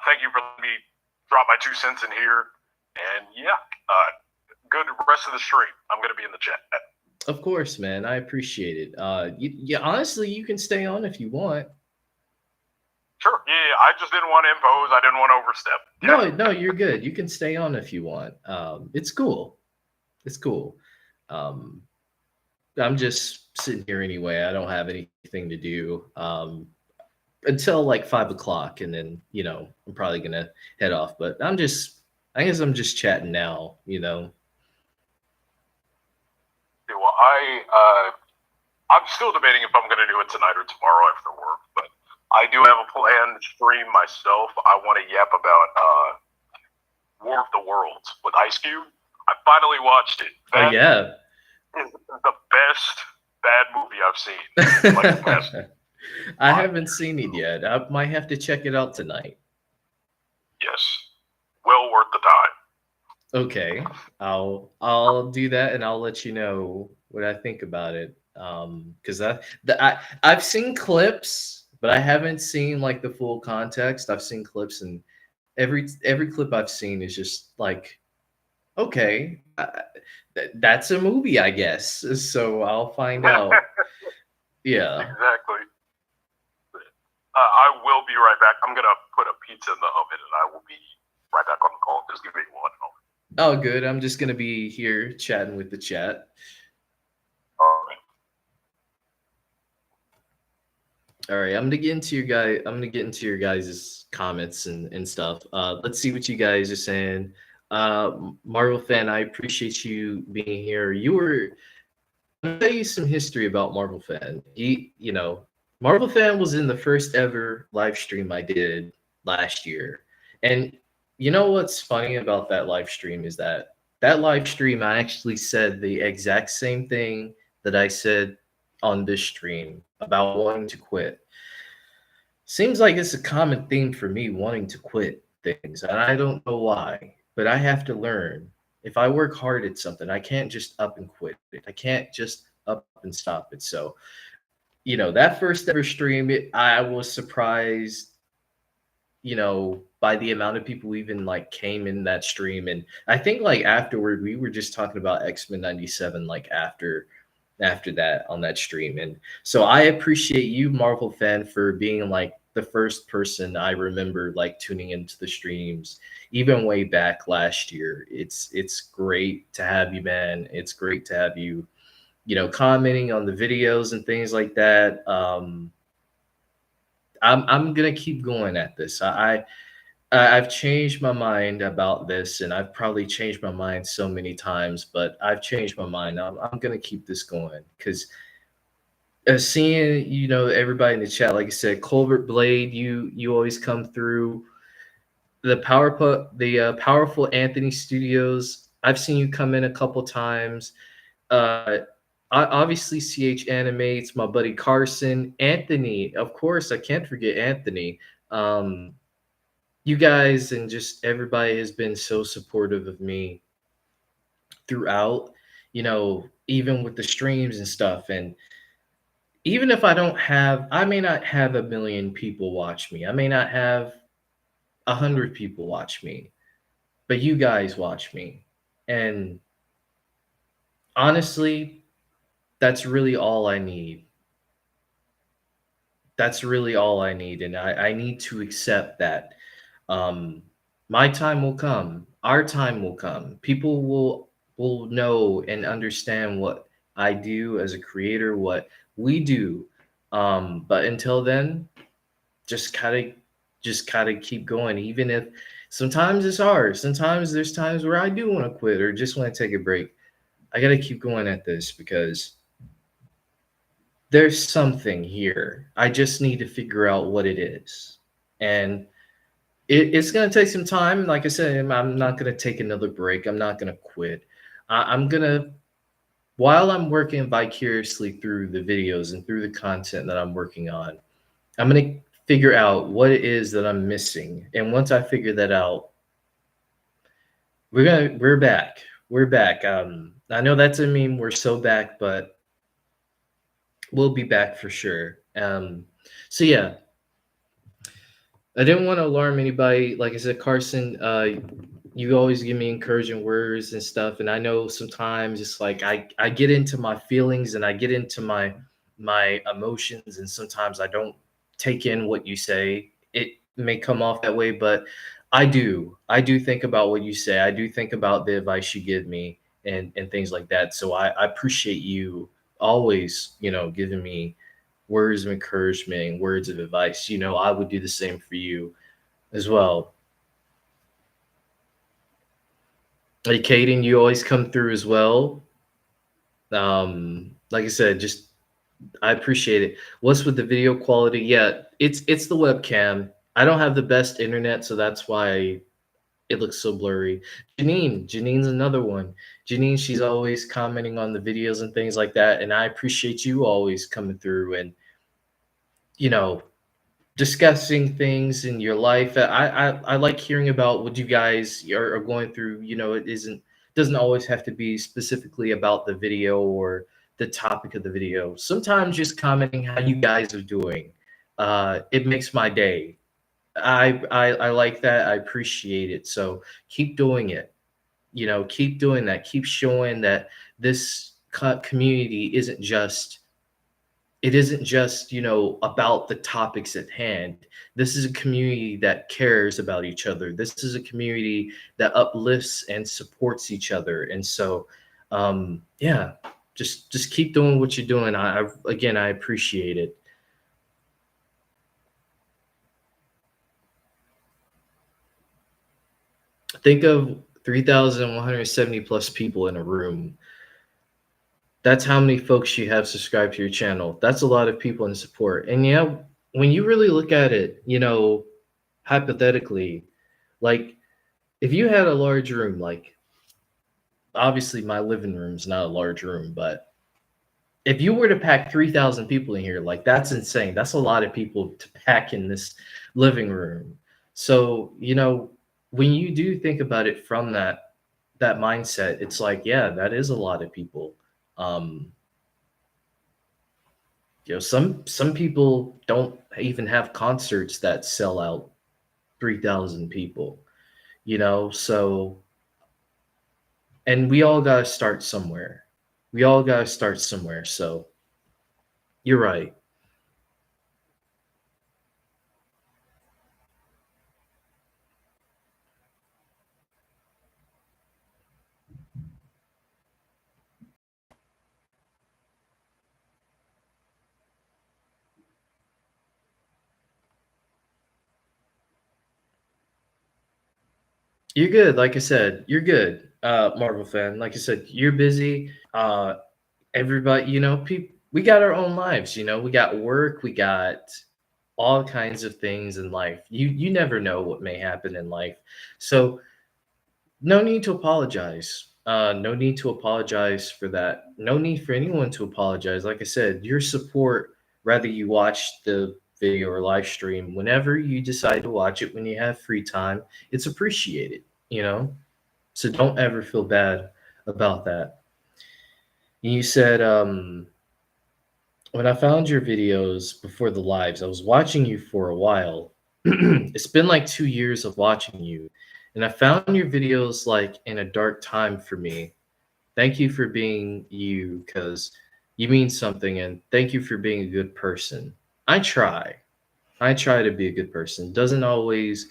Thank you for letting me drop my 2 cents in here. And yeah, good rest of the stream. I'm gonna be in the chat. Of course, man. I appreciate it. Honestly, you can stay on if you want. Sure. Yeah, I just didn't want to impose. I didn't want to overstep. No, you're good. You can stay on if you want. It's cool. It's cool. Um, I'm just sitting here anyway. I don't have anything to do until like 5 o'clock, and then I'm probably gonna head off. But I guess I'm just chatting now. Yeah, well, I'm still debating if I'm going to do it tonight or tomorrow after work, but I do have a planned stream myself. I want to yap about War of the Worlds with Ice Cube. I finally watched it. Oh yeah. Is the best bad movie I've seen. Like the best. I haven't seen it yet. I might have to check it out tonight. Yes, well worth the time. Okay, I'll do that, and I'll let you know what I think about it. Because I've seen clips, but I haven't seen like the full context. I've seen clips, and every clip I've seen is just like, okay, that's a movie, I guess. So I'll find out. Yeah. Exactly. I will be right back. I'm gonna put a pizza in the oven, and I will be right back on the call. Just give me 1 moment. Oh, good. I'm just gonna be here chatting with the chat. All right. All right, I'm gonna get into your guys' comments and stuff. Let's see what you guys are saying. Marvel fan, I appreciate you being here. I'll tell you some history about Marvel fan. Marvel fan was in the first ever live stream I did last year, and you know what's funny about that live stream is that live stream I actually said the exact same thing that I said on this stream about wanting to quit. Seems like it's a common theme for me wanting to quit things, and I don't know why, but I have to learn. If I work hard at something, I can't just up and quit it. I can't just up and stop it. So, that first ever stream, I was surprised, by the amount of people even like came in that stream. And I think like afterward, we were just talking about X-Men 97, like after that on that stream. And so I appreciate you, Marvel fan, for being like the first person I remember like tuning into the streams, even way back last year. It's great to have you, man. It's great to have you, commenting on the videos and things like that. I'm gonna keep going at this. I've changed my mind about this, and I've probably changed my mind so many times, but I've changed my mind. I'm gonna keep this going because seeing everybody in the chat, like I said, Colbert Blade, you always come through. The powerful Anthony Studios. I've seen you come in a couple times. obviously CH Animates, my buddy Carson, Anthony, of course, I can't forget Anthony. Um, you guys and just everybody has been so supportive of me throughout, even with the streams and stuff. And even if I may not have a million people watch me, I may not have 100 people watch me, but you guys watch me. And honestly, that's really all I need. That's really all I need. And I need to accept that. Um, my time will come. Our time will come. People will know and understand what I do as a creator, what we do. But until then, just kind of keep going. Even if sometimes it's hard. Sometimes there's times where I do want to quit or just want to take a break. I got to keep going at this because there's something here. I just need to figure out what it is. And it's going to take some time. Like I said, I'm not going to take another break. I'm not going to quit. I'm going to, while I'm working vicariously through the videos and through the content that I'm working on, I'm going to figure out what it is that I'm missing. And once I figure that out, we're back. We're back. I know that's a meme. We're so back, but we'll be back for sure. So yeah, I didn't want to alarm anybody. Like I said, Carson, you always give me encouraging words and stuff. And I know sometimes it's like I get into my feelings and I get into my emotions, and sometimes I don't take in what you say. It may come off that way, but I do. I do think about what you say. I do think about the advice you give me and things like that. So I appreciate you always, giving me words of encouragement, words of advice. I would do the same for you as well. Like Caden, you always come through as well. Like I said, just I appreciate it. What's with the video quality? Yeah, it's the webcam. I don't have the best internet, so that's why it looks so blurry. Janine's another one. Janine, she's always commenting on the videos and things like that, and I appreciate you always coming through and you know discussing things in your life. I like hearing about what you guys are going through. It doesn't always have to be specifically about the video or the topic of the video. Sometimes just commenting how you guys are doing. It makes my day. I like that. I appreciate it. So keep doing it. Keep doing that. Keep showing that this community isn't just about the topics at hand. This is a community that cares about each other. This is a community that uplifts and supports each other. And so yeah, just keep doing what you're doing. Again, I appreciate it. Think of 3,170 plus people in a room. That's how many folks you have subscribed to your channel. That's a lot of people in support. And yeah, when you really look at it, hypothetically, like if you had a large room, like obviously my living room's not a large room, but if you were to pack 3,000 people in here, like that's insane. That's a lot of people to pack in this living room. So, when you do think about it from that mindset, it's like, yeah, that is a lot of people. Um, some people don't even have concerts that sell out 3,000 people, so and we all got to start somewhere. We all got to start somewhere. So you're right. You're good. Like I said, you're good, Marvel fan. Like I said, you're busy. Everybody, people, we got our own lives. We got work. We got all kinds of things in life. You never know what may happen in life. So no need to apologize. No need to apologize for that. No need for anyone to apologize. Like I said, your support, whether you watch the video or live stream, whenever you decide to watch it when you have free time, it's appreciated, you know? So don't ever feel bad about that. You said, when I found your videos before the lives, I was watching you for a while. It's been like 2 years of watching you, and I found your videos like in a dark time for me. Thank you for being you because you mean something, and thank you for being a good person. I try. I try to be a good person. Doesn't always,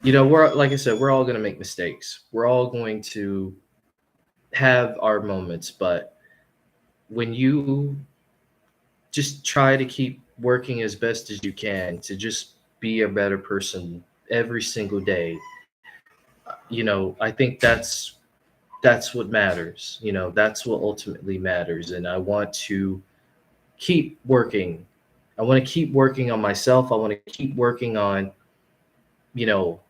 we're like I said, we're all going to make mistakes. We're all going to have our moments, but when you just try to keep working as best as you can to just be a better person every single day, I think that's what matters. That's what ultimately matters. And I want to keep working. I want to keep working on myself. I want to keep working on, you know,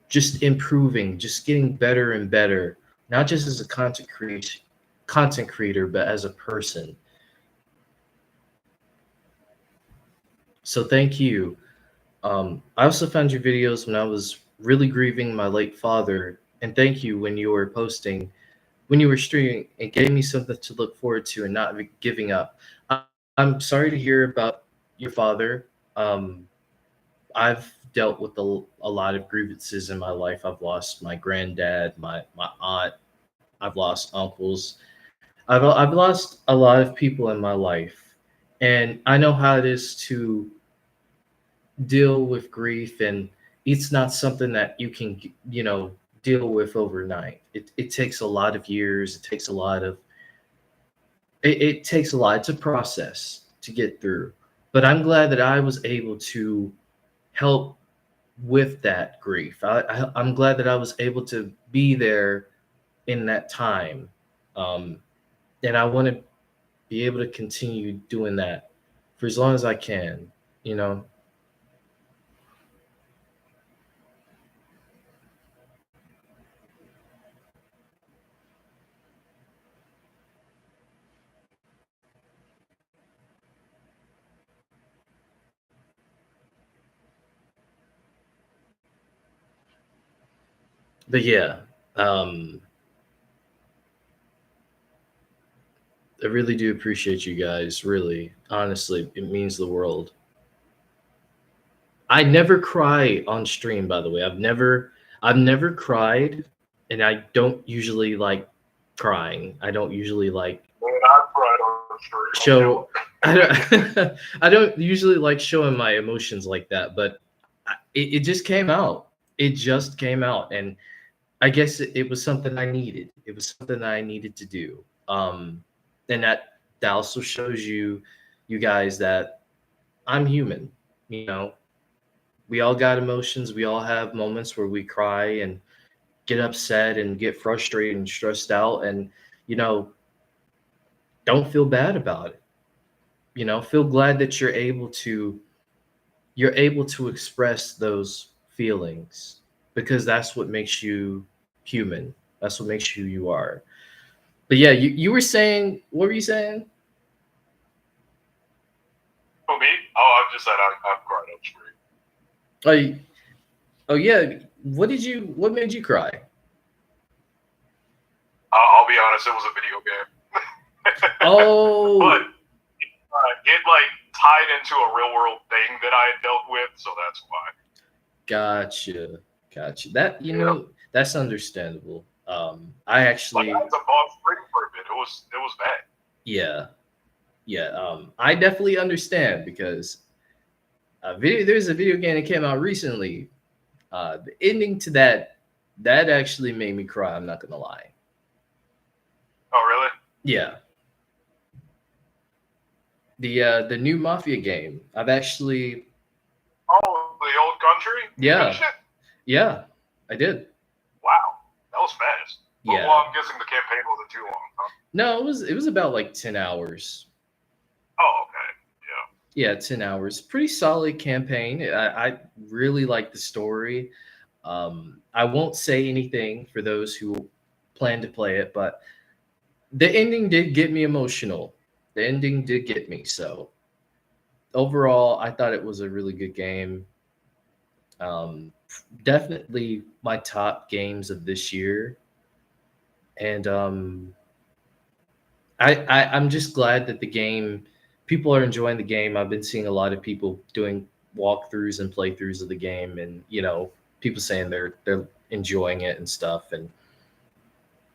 just improving, just getting better and better, not just as a content creator, but as a person. So thank you. I also found your videos when I was really grieving my late father, and thank you when you were posting, when you were streaming. It gave me something to look forward to and not giving up. I'm sorry to hear about your father. Um, I've dealt with a lot of grievances in my life. I've lost my granddad, my aunt. I've lost uncles. I've lost a lot of people in my life, and I know how it is to deal with grief, and it's not something that you can deal with overnight. It takes a lot of years. It takes a lot to process to get through. But I'm glad that I was able to help with that grief. I'm glad that I was able to be there in that time, um, and I want to be able to continue doing that for as long as I can. You know, but yeah, um, I really do appreciate you guys. Really, honestly, it means the world. I never cry on stream, by the way. I've never cried, and I don't usually like crying. I don't usually like Man, I cried on stream. show. I don't, I don't usually like showing my emotions like that, but it just came out. It just came out, and I guess it was something I needed. It was something I needed to do. And that also shows you guys that I'm human. You know, we all got emotions. We all have moments where we cry and get upset and get frustrated and stressed out, and you know, don't feel bad about it. Feel glad that you're able to express those feelings, because that's what makes you human. That's what makes you are. But yeah, you were saying, what were you saying? For me, oh, I've just said I've cried on stream. Oh, oh yeah. What made you cry? I'll be honest, it was a video game. Oh, But it like tied into a real world thing that I had dealt with, so that's why. gotcha. That Yeah. that's understandable. I Like actually, I was above stream for a bit. It was bad. yeah, yeah. I definitely understand because there's a video game that came out recently. The ending to that actually made me cry. I'm not gonna lie. Oh really? Yeah, the new Mafia game. I've actually, Oh, the old country? You yeah, finished it? yeah, I did. Wow. That was fast. Well, Yeah. I'm guessing the campaign wasn't too long, huh? No, it was about like 10 hours. Oh, okay. Yeah. Yeah, 10 hours. Pretty solid campaign. I really like the story. I won't say anything for those who plan to play it, but the ending did get me emotional. The ending did get me. So overall, I thought it was a really good game. Um, Definitely my top games of this year, and I'm just glad that the game people are enjoying the game. I've been seeing a lot of people doing walkthroughs and playthroughs of the game, and people saying they're enjoying it and stuff, and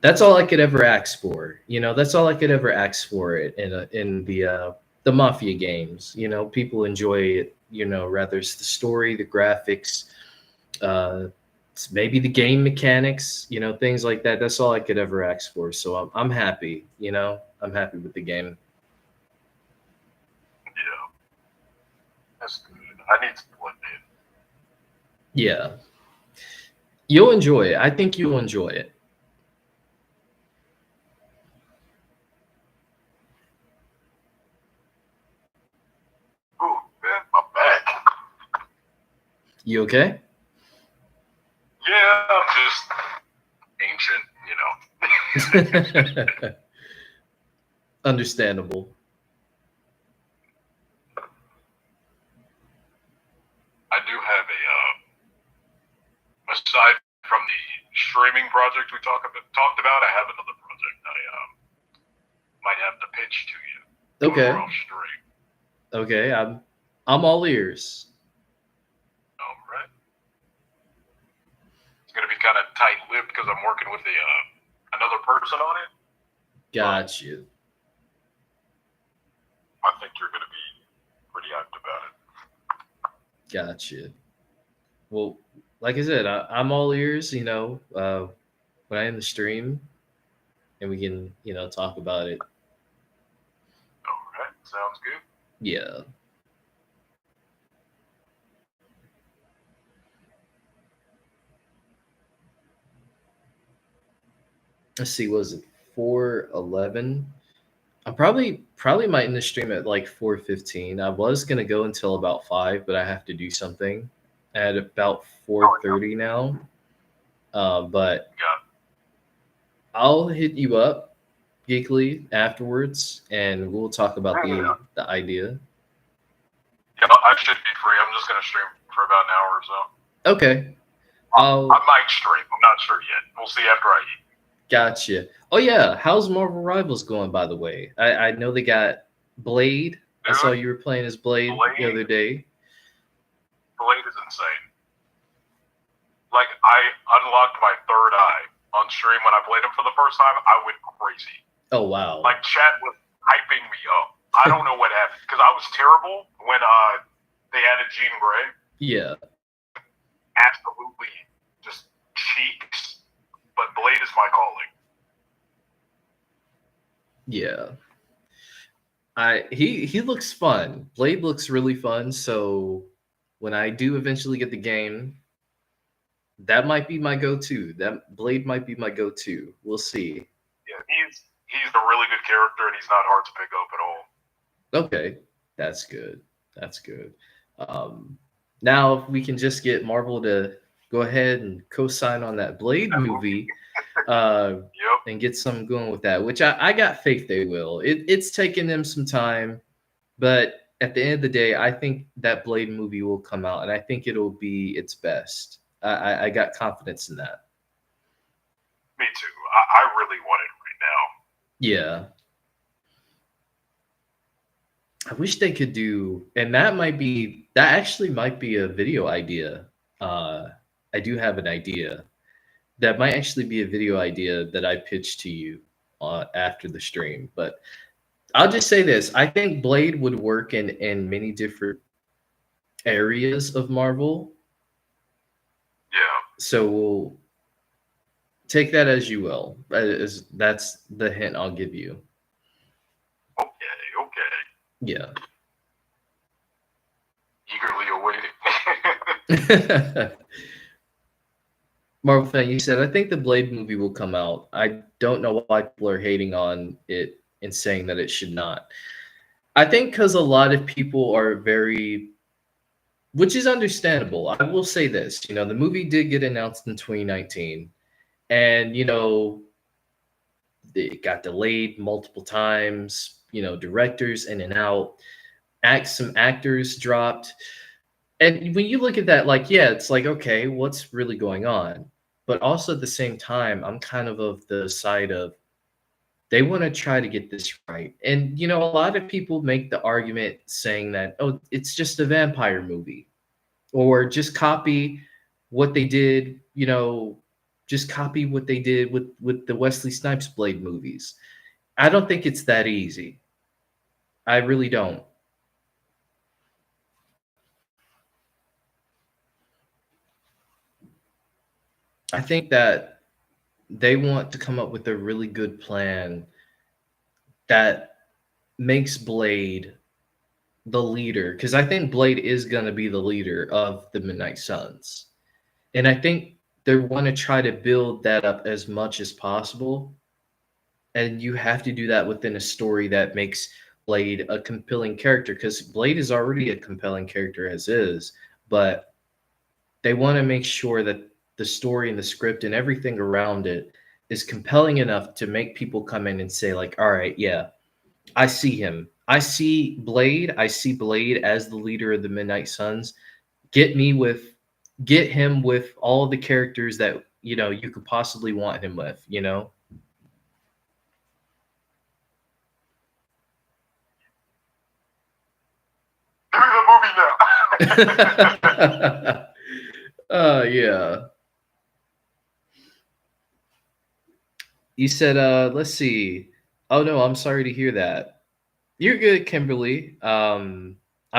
that's all I could ever ask for. That's all I could ever ask for it in the Mafia games. People enjoy it. Rather it's the story, the graphics, uh, maybe the game mechanics. Things like that. That's all I could ever ask for. So I'm happy. I'm happy with the game. Yeah, that's good. I need to play it. Yeah, you'll enjoy it. I think you'll enjoy it. Oh man, my back. You okay? Yeah, I'm just ancient. Understandable. I do have aside from the streaming project we talked about, I have another project I might have to pitch to you. Okay. Off stream. Okay, I'm all ears. All right. It's gonna be kind of tight-lipped because I'm working with another person on it. Got you. I think you're gonna be pretty hyped about it. Gotcha. Well, like I said, I'm all ears. When I end the stream, and we can talk about it. All right, sounds good. Yeah. Let's see. Was it 4:11? I'm probably might end the stream at like 4:15. I was gonna go until about 5, but I have to do something at about 4:30 now. But Yeah. I'll hit you up, Geekly, afterwards, and we'll talk about the idea. Yeah, I should be free. I'm just gonna stream for about an hour or so. Okay. I might stream. I'm not sure yet. We'll see after I eat. Gotcha. Oh yeah, how's Marvel Rivals going? By the way, I know they got Blade. Dude, I saw you were playing as Blade the other day. Blade is insane. Like I unlocked my third eye on stream when I played him for the first time. I went crazy. Oh wow. Like chat was hyping me up. I don't know what happened because I was terrible when they added Jean Grey. Yeah. Absolutely, just cheeks. But Blade is my calling. Yeah. He looks fun. Blade looks really fun. So when I do eventually get the game, that might be my go-to. That Blade might be my go-to. We'll see. Yeah, he's a really good character, and he's not hard to pick up at all. Okay, that's good. That's good. Now, if we can just get Marvel to go ahead and co-sign on that Blade movie, Yep. and get something going with that, which I got faith they will. It's taken them some time, but at the end of the day, I think that Blade movie will come out, and I think it'll be its best. I got confidence in that. Me too. I really want it right now. Yeah. I wish they could do, and that actually might be a video idea. I do have an idea that might actually be a video idea that I pitch to you after the stream. But I'll just say this: I think Blade would work in many different areas of Marvel. Yeah. So we'll take that as you will. That's the hint I'll give you. Okay. Yeah. Eagerly awaiting. Marvel fan, you said, I think the Blade movie will come out. I don't know why people are hating on it and saying that it should not. I think because a lot of people are very, which is understandable. I will say this, the movie did get announced in 2019. And, It got delayed multiple times. Directors in and out. Some actors dropped. And when you look at that, like, yeah, it's like, okay, what's really going on? But also at the same time, I'm kind of the side of they want to try to get this right. And a lot of people make the argument saying that, oh, it's just a vampire movie, or just copy what they did, just copy what they did with the Wesley Snipes Blade movies. I don't think it's that easy. I really don't. I think that they want to come up with a really good plan that makes Blade the leader, because I think Blade is going to be the leader of the Midnight Suns. And I think they want to try to build that up as much as possible. And you have to do that within a story that makes Blade a compelling character, because Blade is already a compelling character as is, but they want to make sure that the story and the script and everything around it is compelling enough to make people come in and say, like, all right, yeah, I see him. I see Blade. I see Blade as the leader of the Midnight Suns. Get him with all the characters that you could possibly want him with. Give me the movie now. Yeah. You said, let's see. Oh no, I'm sorry to hear that. You're good, Kimberly. We're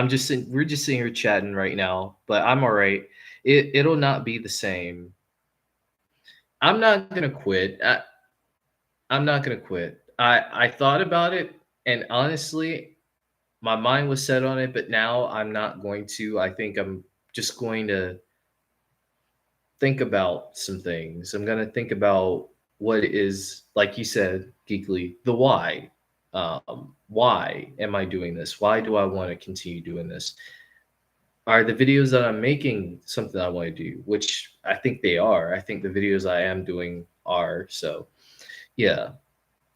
just sitting here chatting right now, but I'm all right. It'll not be the same. I'm not gonna quit. I'm not gonna quit. I thought about it, and honestly, my mind was set on it, but now I'm not going to. I think I'm just going to think about some things. I'm gonna think about what is, like you said, Geekly, the why. Why am I doing this? Why do I want to continue doing this? Are the videos that I'm making something I want to do? Which I think they are. I think the videos I am doing are. So yeah.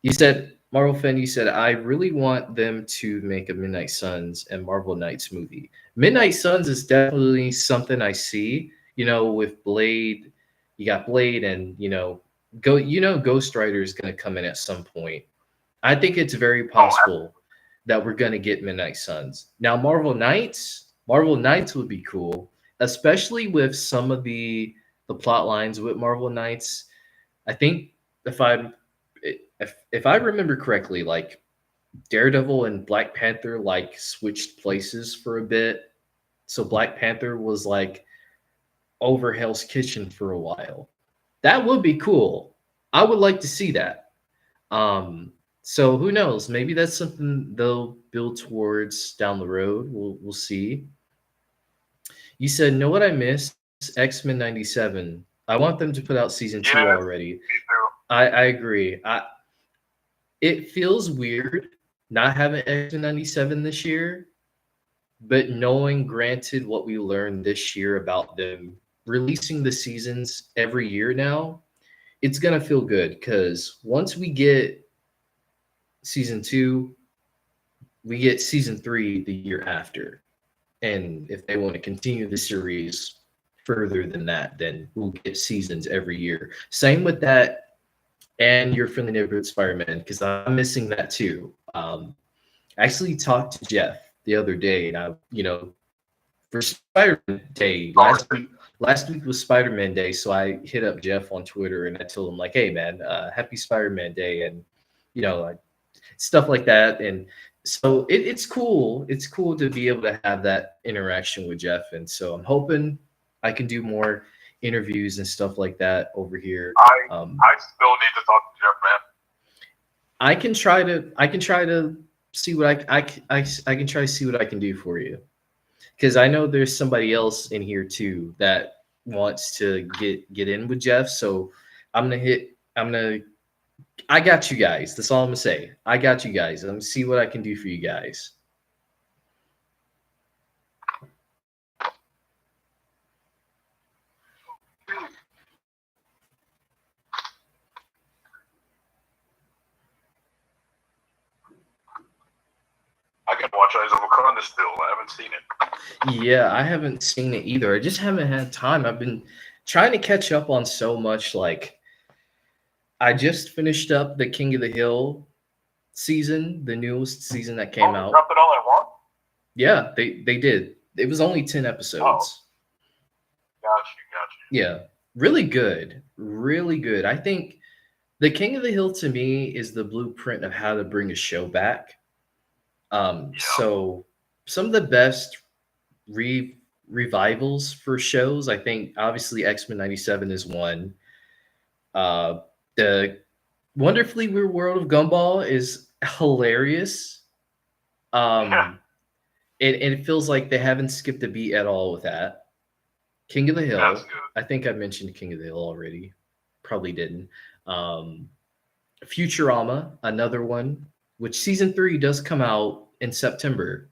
You said, Marvel fan, you said, I really want them to make a Midnight Suns and Marvel Knights movie. Midnight Suns is definitely something I see, with Blade. You got Blade, and, Ghost Rider is going to come in at some point. I think it's very Oh, possible that we're going to get Midnight Suns. Now, Marvel Knights would be cool, especially with some of the plot lines with Marvel Knights. I think if I if I remember correctly, like Daredevil and Black Panther like switched places for a bit. So Black Panther was like over Hell's Kitchen for a while. That would be cool. I would like to see that. So who knows? Maybe that's something they'll build towards down the road. We'll see. You said, know what I miss? X-Men 97. I want them to put out season two yes, already. me too. I agree. It feels weird not having X-Men 97 this year, but knowing, granted, what we learned this year about them releasing the seasons every year now, it's gonna feel good, because once we get season two, we get season three the year after. And if they want to continue the series further than that, then we'll get seasons every year. Same with that, and your friendly neighborhood Spider-Man, because I'm missing that too. I actually talked to Jeff the other day, and for Spider-Man Day last week was Spider-Man Day, so I hit up Jeff on Twitter and I told him, like, hey man, happy Spider-Man Day, and like, stuff like that. And so it's cool. It's cool to be able to have that interaction with Jeff, and so I'm hoping I can do more interviews and stuff like that over here. I still need to talk to Jeff, man. I can try to see what I can try to see what I can do for you, because I know there's somebody else in here too that wants to get in with Jeff. So I got you guys. That's all I'm gonna say. I got you guys. I'm gonna see what I can do for you guys. watch Eyes of Wakanda still. I haven't seen it. Yeah, I haven't seen it either. I just haven't had time. I've been trying to catch up on so much. Like, I just finished up the King of the Hill season, the newest season that came Oh, they out. dropped it all at once? Yeah, they did. It was only 10 Oh, episodes. got you. Yeah, really good. Really good. I think the King of the Hill to me is the blueprint of how to bring a show back. Yeah. So some of the best revivals for shows, I think obviously X-Men 97 is one. Uh, the Wonderfully Weird World of Gumball is hilarious. Yeah. Um, and it feels like they haven't skipped a beat at all with that. King of the That's Hill. good. I think I mentioned King of the Hill already. Probably didn't. Um, Futurama, another one, which season 3 does come out in September.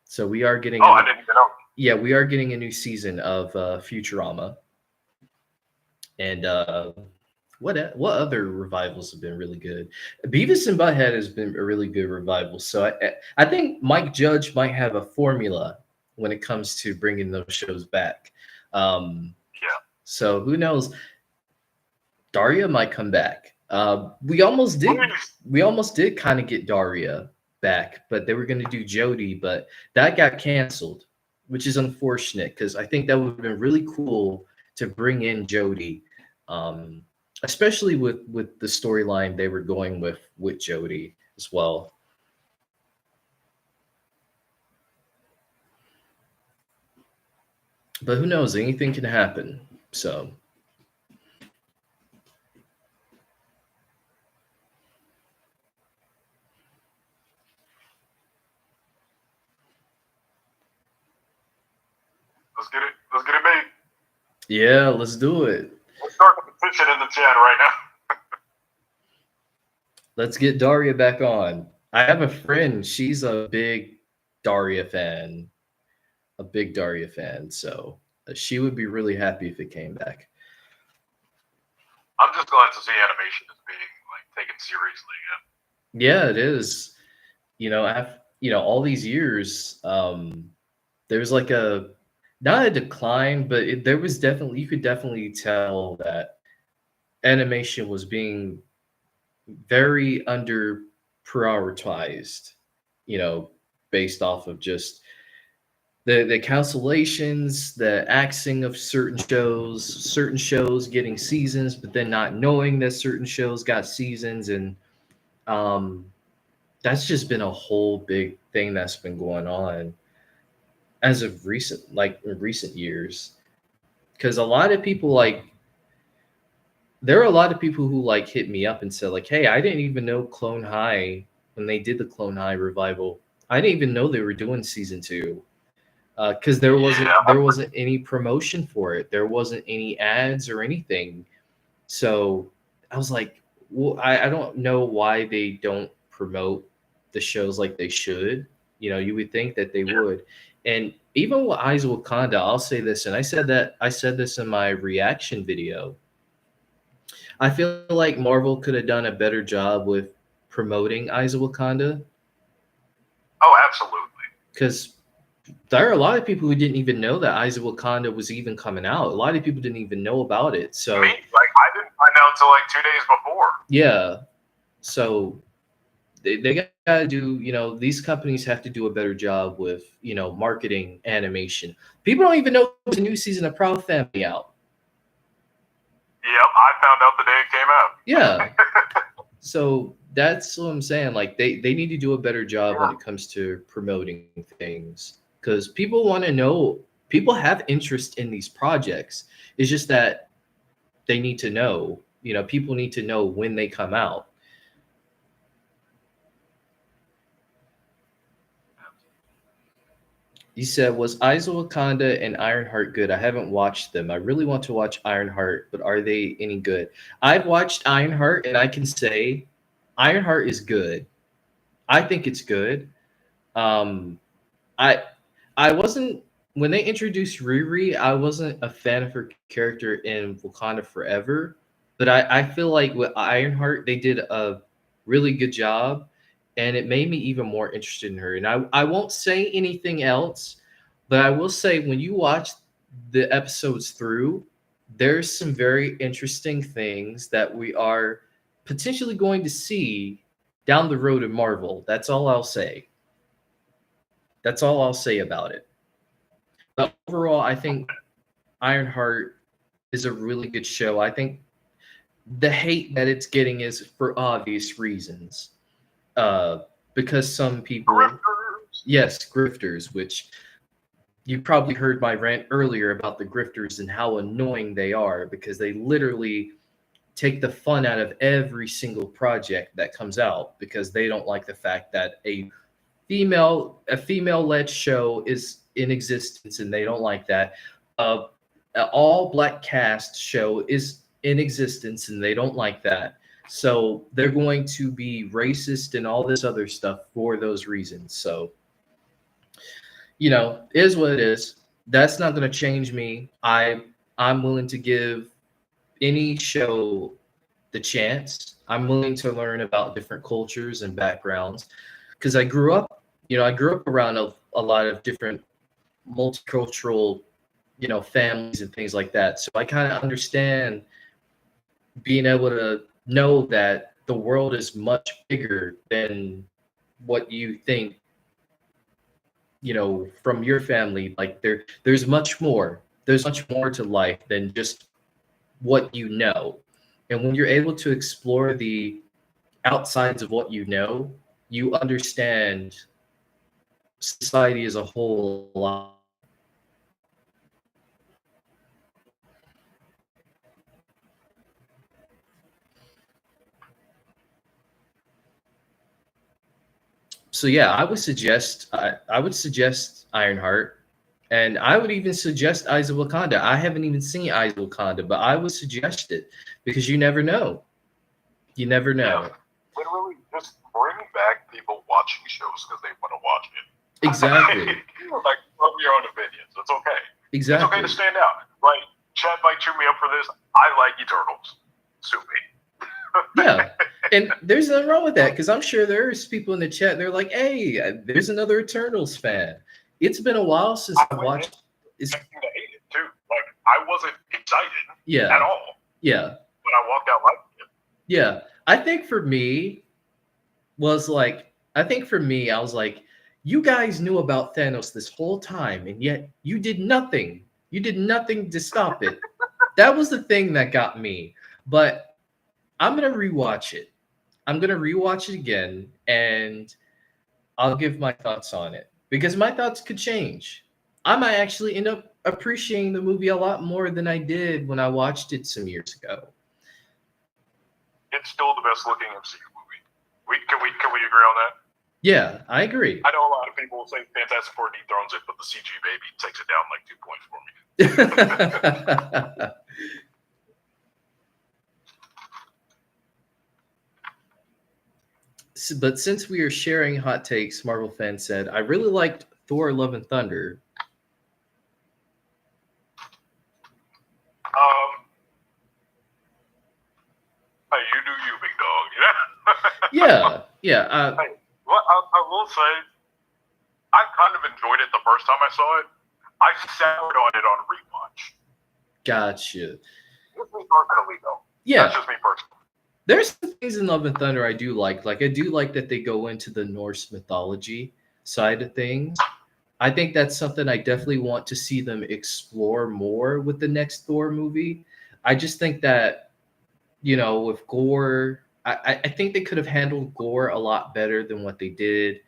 So we are getting Oh, I didn't even know. yeah, we are getting a new season of Futurama. And what other revivals have been really good? Beavis and Butthead has been a really good revival. So I think Mike Judge might have a formula when it comes to bringing those shows back. Um, Yeah. so who knows? Daria might come back. We almost did. Please. We almost did kind of get Daria back, but they were going to do Jodie, but that got canceled, which is unfortunate because I think that would have been really cool to bring in Jodie, especially with the storyline they were going with Jodie as well. But who knows? Anything can happen. So Let's get it made. yeah, let's do it. Let's start the petition in the chat right now. Let's get Daria back on. I have a friend. She's a big Daria fan. A big Daria fan. So she would be really happy if it came back. I'm just glad to see animation is being taken seriously again. Yeah, it is. All these years, there was like a not a decline, but there was definitely you could definitely tell that animation was being very under prioritized, based off of just the cancellations, the axing of certain shows getting seasons, but then not knowing that certain shows got seasons, and um, that's just been a whole big thing that's been going on as of in recent years. Because a lot of people there are a lot of people who hit me up and said hey, I didn't even know Clone High when they did the Clone High revival. I didn't even know they were doing season 2. Because there wasn't any promotion for it. There wasn't any ads or anything. So I was like, well, I don't know why they don't promote the shows like they should. You would think that they would. And even with Eyes of Wakanda, I'll say this, and I said this in my reaction video. I feel like Marvel could have done a better job with promoting Eyes of Wakanda. Oh, absolutely. Because there are a lot of people who didn't even know that Eyes of Wakanda was even coming out. A lot of people didn't even know about it. So Me, I didn't find out until 2 days before. yeah, so they got to do. These companies have to do a better job with marketing animation. People don't even know there's a new season of Proud Family out. Yep, I found out the day it came out. Yeah. So that's what I'm saying. They need to do a better job when it comes to promoting things, because people want to know. People have interest in these projects. It's just that they need to know. People need to know when they come out. You said, was Eyes of Wakanda and Ironheart good? I haven't watched them. I really want to watch Ironheart, but are they any good? I've watched Ironheart, and I can say Ironheart is good. I think it's good. Um, I I wasn't when they introduced Riri, I wasn't a fan of her character in Wakanda Forever, but I feel like with Ironheart they did a really good job, and it made me even more interested in her. And I won't say anything else, but I will say when you watch the episodes through, there's some very interesting things that we are potentially going to see down the road in Marvel. That's all I'll say. That's all I'll say about it. But overall, I think Ironheart is a really good show. I think the hate that it's getting is for obvious reasons. Uh, because some people, Grifters. yes, grifters, which you probably heard my rant earlier about the grifters and how annoying they are because they literally take the fun out of every single project that comes out because they don't like the fact that a female led show is in existence and they don't like that. Uh, an all black cast show is in existence and they don't like that. So they're going to be racist and all this other stuff for those reasons. So, is what it is. That's not going to change me. I'm willing to give any show the chance. I'm willing to learn about different cultures and backgrounds because I grew up around a lot of different multicultural, families and things like that. So I kind of understand being able to know that the world is much bigger than what you think, from your family. Like there's much more. There's much more to life than just what you know. And when you're able to explore the outsides of what you know, you understand society as a whole a lot. So yeah, I would suggest Ironheart, and I would even suggest Eyes of Wakanda. I haven't even seen Eyes of Wakanda, but I would suggest it because you never know. You never Yeah. know. Literally, just bring back people watching shows because they want to watch it. Exactly. Like, of your own opinions. It's okay. It's okay Exactly. to stand out. Like, Chad might chew me up for this. I like Eternals. Sue me. Yeah. And there's nothing wrong with that because I'm sure there's people in the chat. They're like, "Hey, there's another Eternals fan." It's been a while since I I've went watched. It's expecting to hate it too. Like, I wasn't excited at yeah, all, yeah, but I walked out liking it. yeah. I think for me, I was like, you guys knew about Thanos this whole time, and yet you did nothing. You did nothing to stop it. That was the thing that got me. But I'm gonna rewatch it. I'm gonna rewatch it again, and I'll give my thoughts on it because my thoughts could change. I might actually end up appreciating the movie a lot more than I did when I watched it some years ago. It's still the best looking MCU movie. Can we agree on that? Yeah, I agree. I know a lot of people will say Fantastic Four dethrones it, but the CG baby takes it down like 2 points for me. But since we are sharing hot takes, Marvel fan said, I really liked Thor Love and Thunder. Hey, you do you, big dog. Yeah. Yeah, yeah. Hey, well, I will say, I kind of enjoyed it the first time I saw it. I soured on it on rewatch. Gotcha. Just me personally, though. Yeah. That's just me personally. There's some things in Love and Thunder I do like. Like, I do like that they go into the Norse mythology side of things. I think that's something I definitely want to see them explore more with the next Thor movie. I just think that, with Gore, I think they could have handled Gore a lot better than what they did.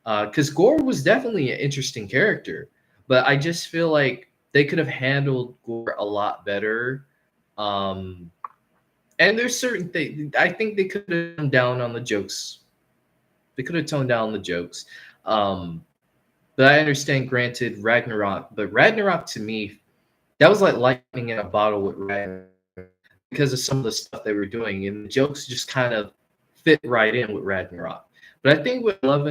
Because Gore was definitely an interesting character, but I just feel like they could have handled Gore a lot better. Um, and there's certain things I think they could have toned down on the jokes. They could have toned down the jokes. Um, but I understand, granted, Ragnarok. But Ragnarok to me, that was like lightning in a bottle with Ragnarok because of some of the stuff they were doing, and the jokes just kind of fit right in with Ragnarok. But I think with Love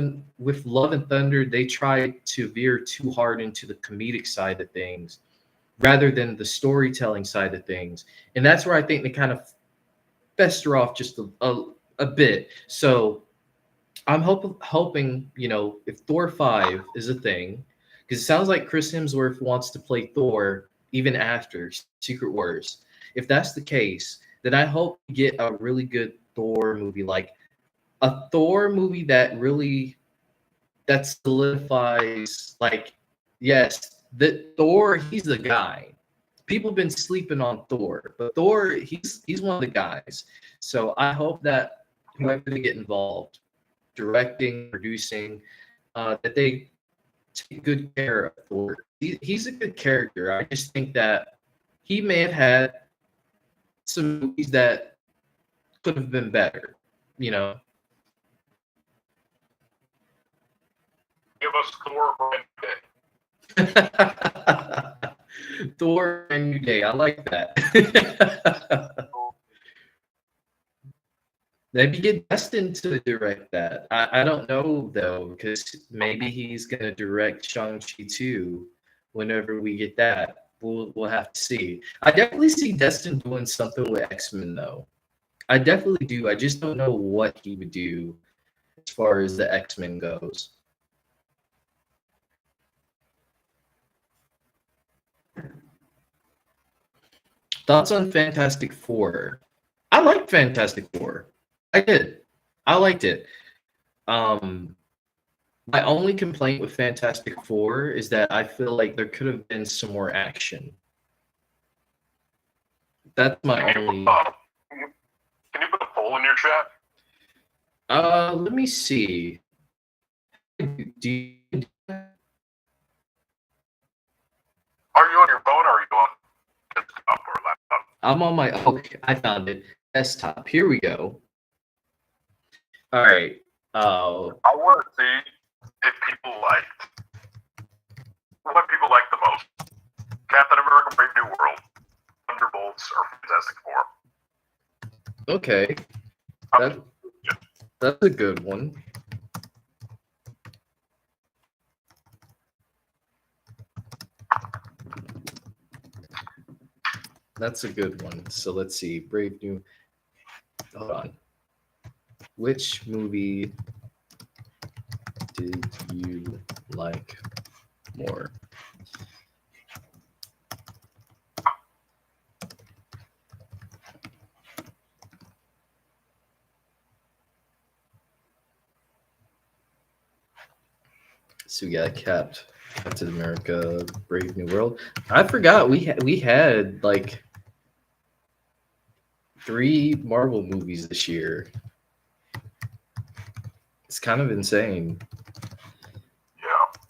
and Thunder, they tried to veer too hard into the comedic side of things rather than the storytelling side of things, and that's where I think they kind of fester off just a bit. So I'm hoping, if Thor 5 is a thing, because it sounds like Chris Hemsworth wants to play Thor even after Secret Wars. If that's the case, then I hope we get a really good Thor movie, like a Thor movie that solidifies, like, yes, that Thor, he's the guy. People have been sleeping on Thor, but Thor, he's one of the guys. So I hope that whoever they get involved, directing, producing, that they take good care of Thor. He's a good character. I just think that he may have had some movies that could have been better. You know, Give us Thor Brand Day. Thor and New Day. I like that. Maybe get Destin to direct that. I don't know though, because maybe he's gonna direct Shang-Chi 2 whenever we get that. We'll have to see. I definitely see Destin doing something with X-Men though. I definitely do. I just don't know what he would do as far as the X-Men goes. Thoughts on Fantastic Four? I liked Fantastic Four. I did. I liked it. Um, my only complaint with Fantastic Four is that I feel like there could have been some more action. That's my Can you, only. can you put a poll in your chat? Let me see. Do you, Are you on your phone or are you on desktop or laptop? I'm on my. Oh, I found it. Desktop. Here we go. All right. I want to see if people what people like the most. Captain America: Brave New World, Thunderbolts, or Fantastic Four. Okay. That's a good one. That's a good one. So let's see. Brave New. Hold on. Which movie did you like more? So we got Captain America, Brave New World. I forgot we had like 3 Marvel movies this year. It's kind of insane. Yeah.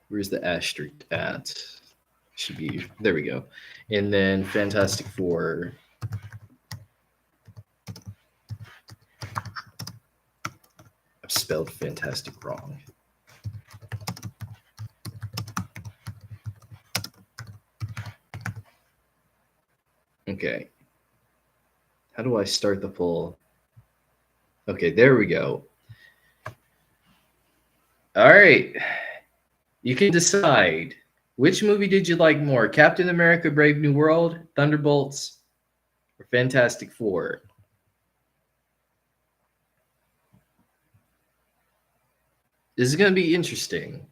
Where's the asterisk at? Should be there. We go. And then Fantastic Four. I've spelled fantastic wrong. Okay. How do I start the poll? Okay, there we go. All right. You can decide. Which movie did you like more? Captain America: Brave New World, Thunderbolts, or Fantastic Four? This is going to be interesting.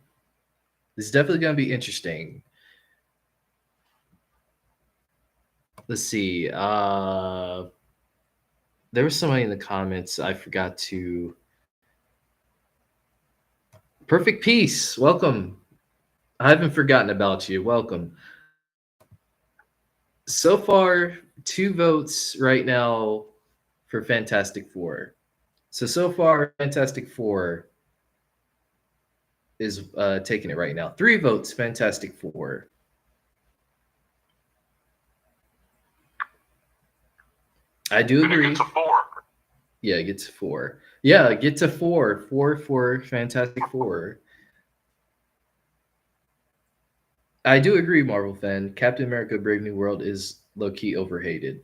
This is definitely going to be interesting. Let's see. There was somebody in the comments I forgot to. Perfect Peace. Welcome. I haven't forgotten about you. Welcome. So far, 2 votes right now for Fantastic Four. So far, Fantastic Four is taking it right now. 3 votes, Fantastic Four. I do agree. It gets a 4. Yeah, it gets 4. Yeah, it gets a 4. 4 for Fantastic Four. I do agree, Marvel fan. Captain America: Brave New World is low key overhated.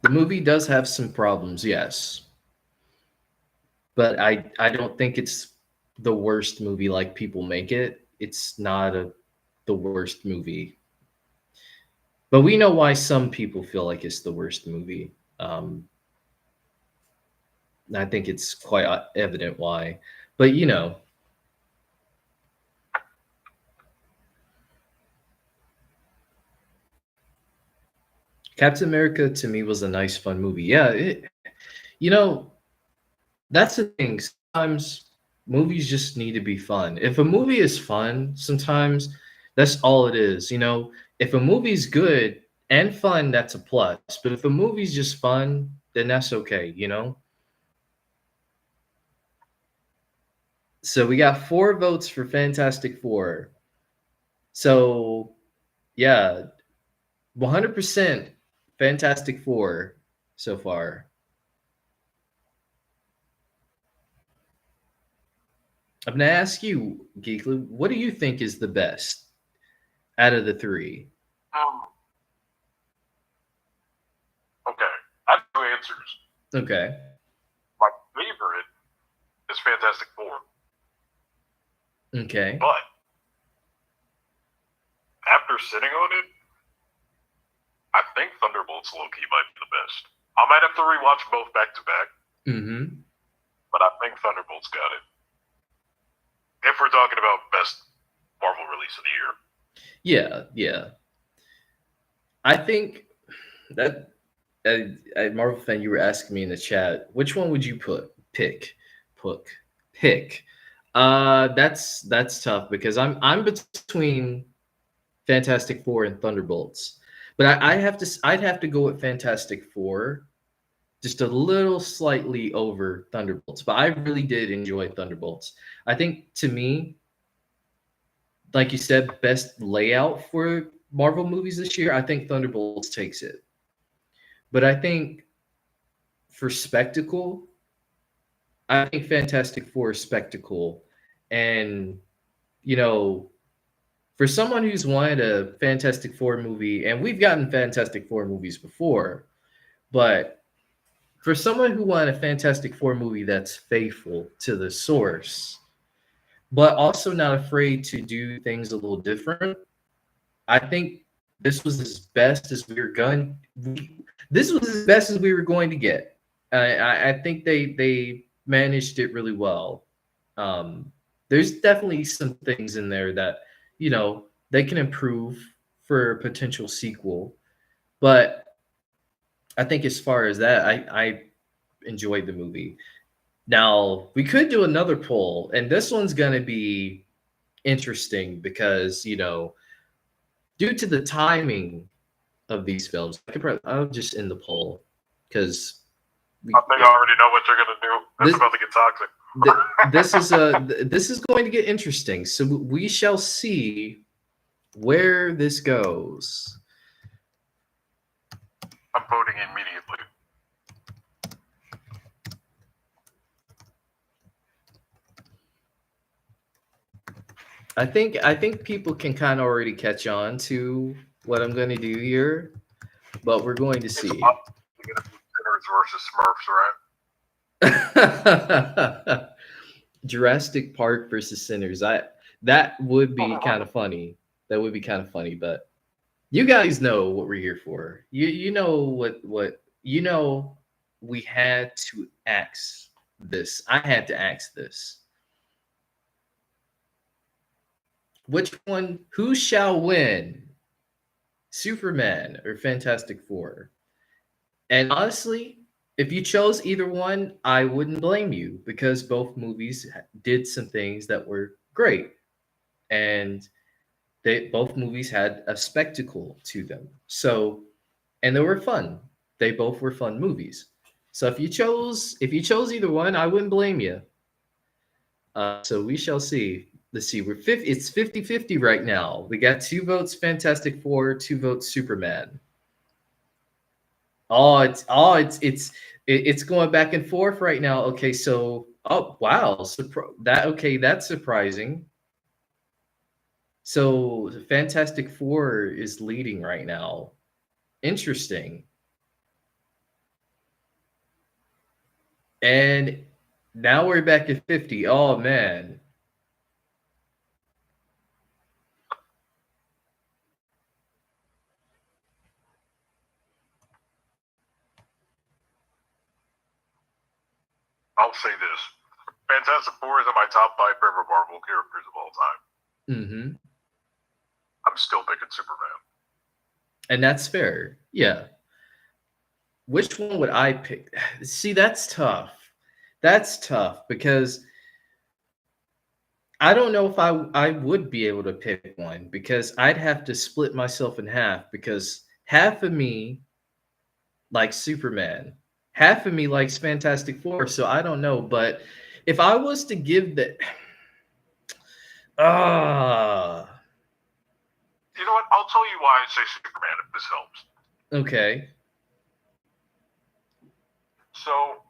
The movie does have some problems, yes, but I don't think it's the worst movie like people make it. it's not the worst movie. But we know why some people feel like it's the worst movie. I think it's quite evident why. But Captain America to me was a nice, fun movie. Yeah, you know, that's the thing. Sometimes movies just need to be fun. If a movie is fun, sometimes that's all it is. If a movie's good and fun, that's a plus. But if a movie's just fun, then that's okay. So we got 4 votes for Fantastic Four. So yeah, 100% Fantastic Four so far. I'm gonna ask you, Geekly, what do you think is the best out of the three? Um, okay, I have 2 answers. Okay. My favorite is Fantastic Four, Okay. but after sitting on it, I think Thunderbolts low-key might be the best. I might have to rewatch both back to back, Mm-hmm. but I think Thunderbolts got it. If we're talking about best Marvel release of the year. Yeah, yeah. I think that a Marvel fan, you were asking me in the chat, which one would you pick? That's tough because I'm between Fantastic Four and Thunderbolts, but I'd have to go with Fantastic Four, just a little slightly over Thunderbolts. But I really did enjoy Thunderbolts. I think to me, like you said, best layout for Marvel movies this year, I think Thunderbolts takes it. But I think for spectacle, I think Fantastic Four is spectacle. And, you know, for someone who's wanted a Fantastic Four movie, and we've gotten Fantastic Four movies before, but for someone who wanted a Fantastic Four movie that's faithful to the source, but also not afraid to do things a little different, I think this was as best as we were going. This was as best as we were going to get. I think they managed it really well. There's definitely some things in there that they can improve for a potential sequel, but I think as far as that, I enjoyed the movie. Now we could do another poll, and this one's gonna be interesting because due to the timing of these films, I'll just end the poll because I think I already know what you're gonna do. It's about to get toxic. this is going to get interesting. So we shall see where this goes. I'm voting immediately. I think people can kind of already catch on to what I'm going to do here, but we're going to see. It's gonna be Sinners versus Smurfs, right? Jurassic Park versus Sinners. That would be kind of funny. That would be kind of funny, but you guys know what we're here for. You know what we had to ask this. I had to ask this. Which one, who shall win? Superman or Fantastic Four? And honestly, if you chose either one, I wouldn't blame you because both movies did some things that were great. And both movies had a spectacle to them. So, and they were fun. They both were fun movies. So if you chose either one, I wouldn't blame you. So we shall see. Let's see. It's 50-50 right now. We got 2 votes Fantastic Four, 2 votes Superman. It's going back and forth right now. Okay, so wow, that's surprising. So Fantastic Four is leading right now. Interesting. And now we're back at 50. Oh man. I'll say this: Fantastic Four is in my top 5 favorite Marvel characters of all time. Mm-hmm. I'm still picking Superman. And that's fair. Yeah. Which one would I pick? See, that's tough. That's tough because I don't know if I would be able to pick one because I'd have to split myself in half because half of me likes Superman, half of me likes Fantastic Four. So I don't know, but if I was to give the ah You know what? I'll tell you why I say Superman if this helps. okay. So,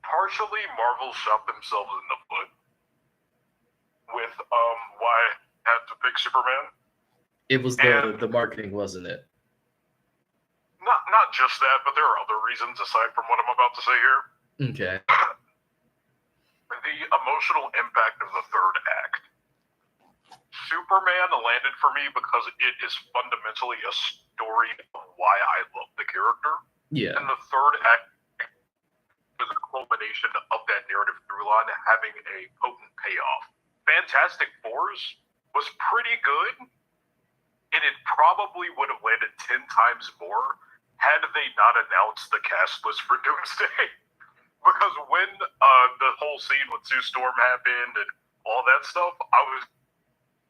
partially, Marvel shot themselves in the foot with why I had to pick Superman. It was the marketing, wasn't it? Not just that, but there are other reasons aside from what I'm about to say here. Okay. The emotional impact of the third act. Superman landed for me because it is fundamentally a story of why I love the character. Yeah. And the third act is a culmination of that narrative through line having a potent payoff. Fantastic Fours was pretty good, and it probably would have landed 10 times more had they not announced the cast list for Doomsday. Because when the whole scene with Sue Storm happened and all that stuff, I was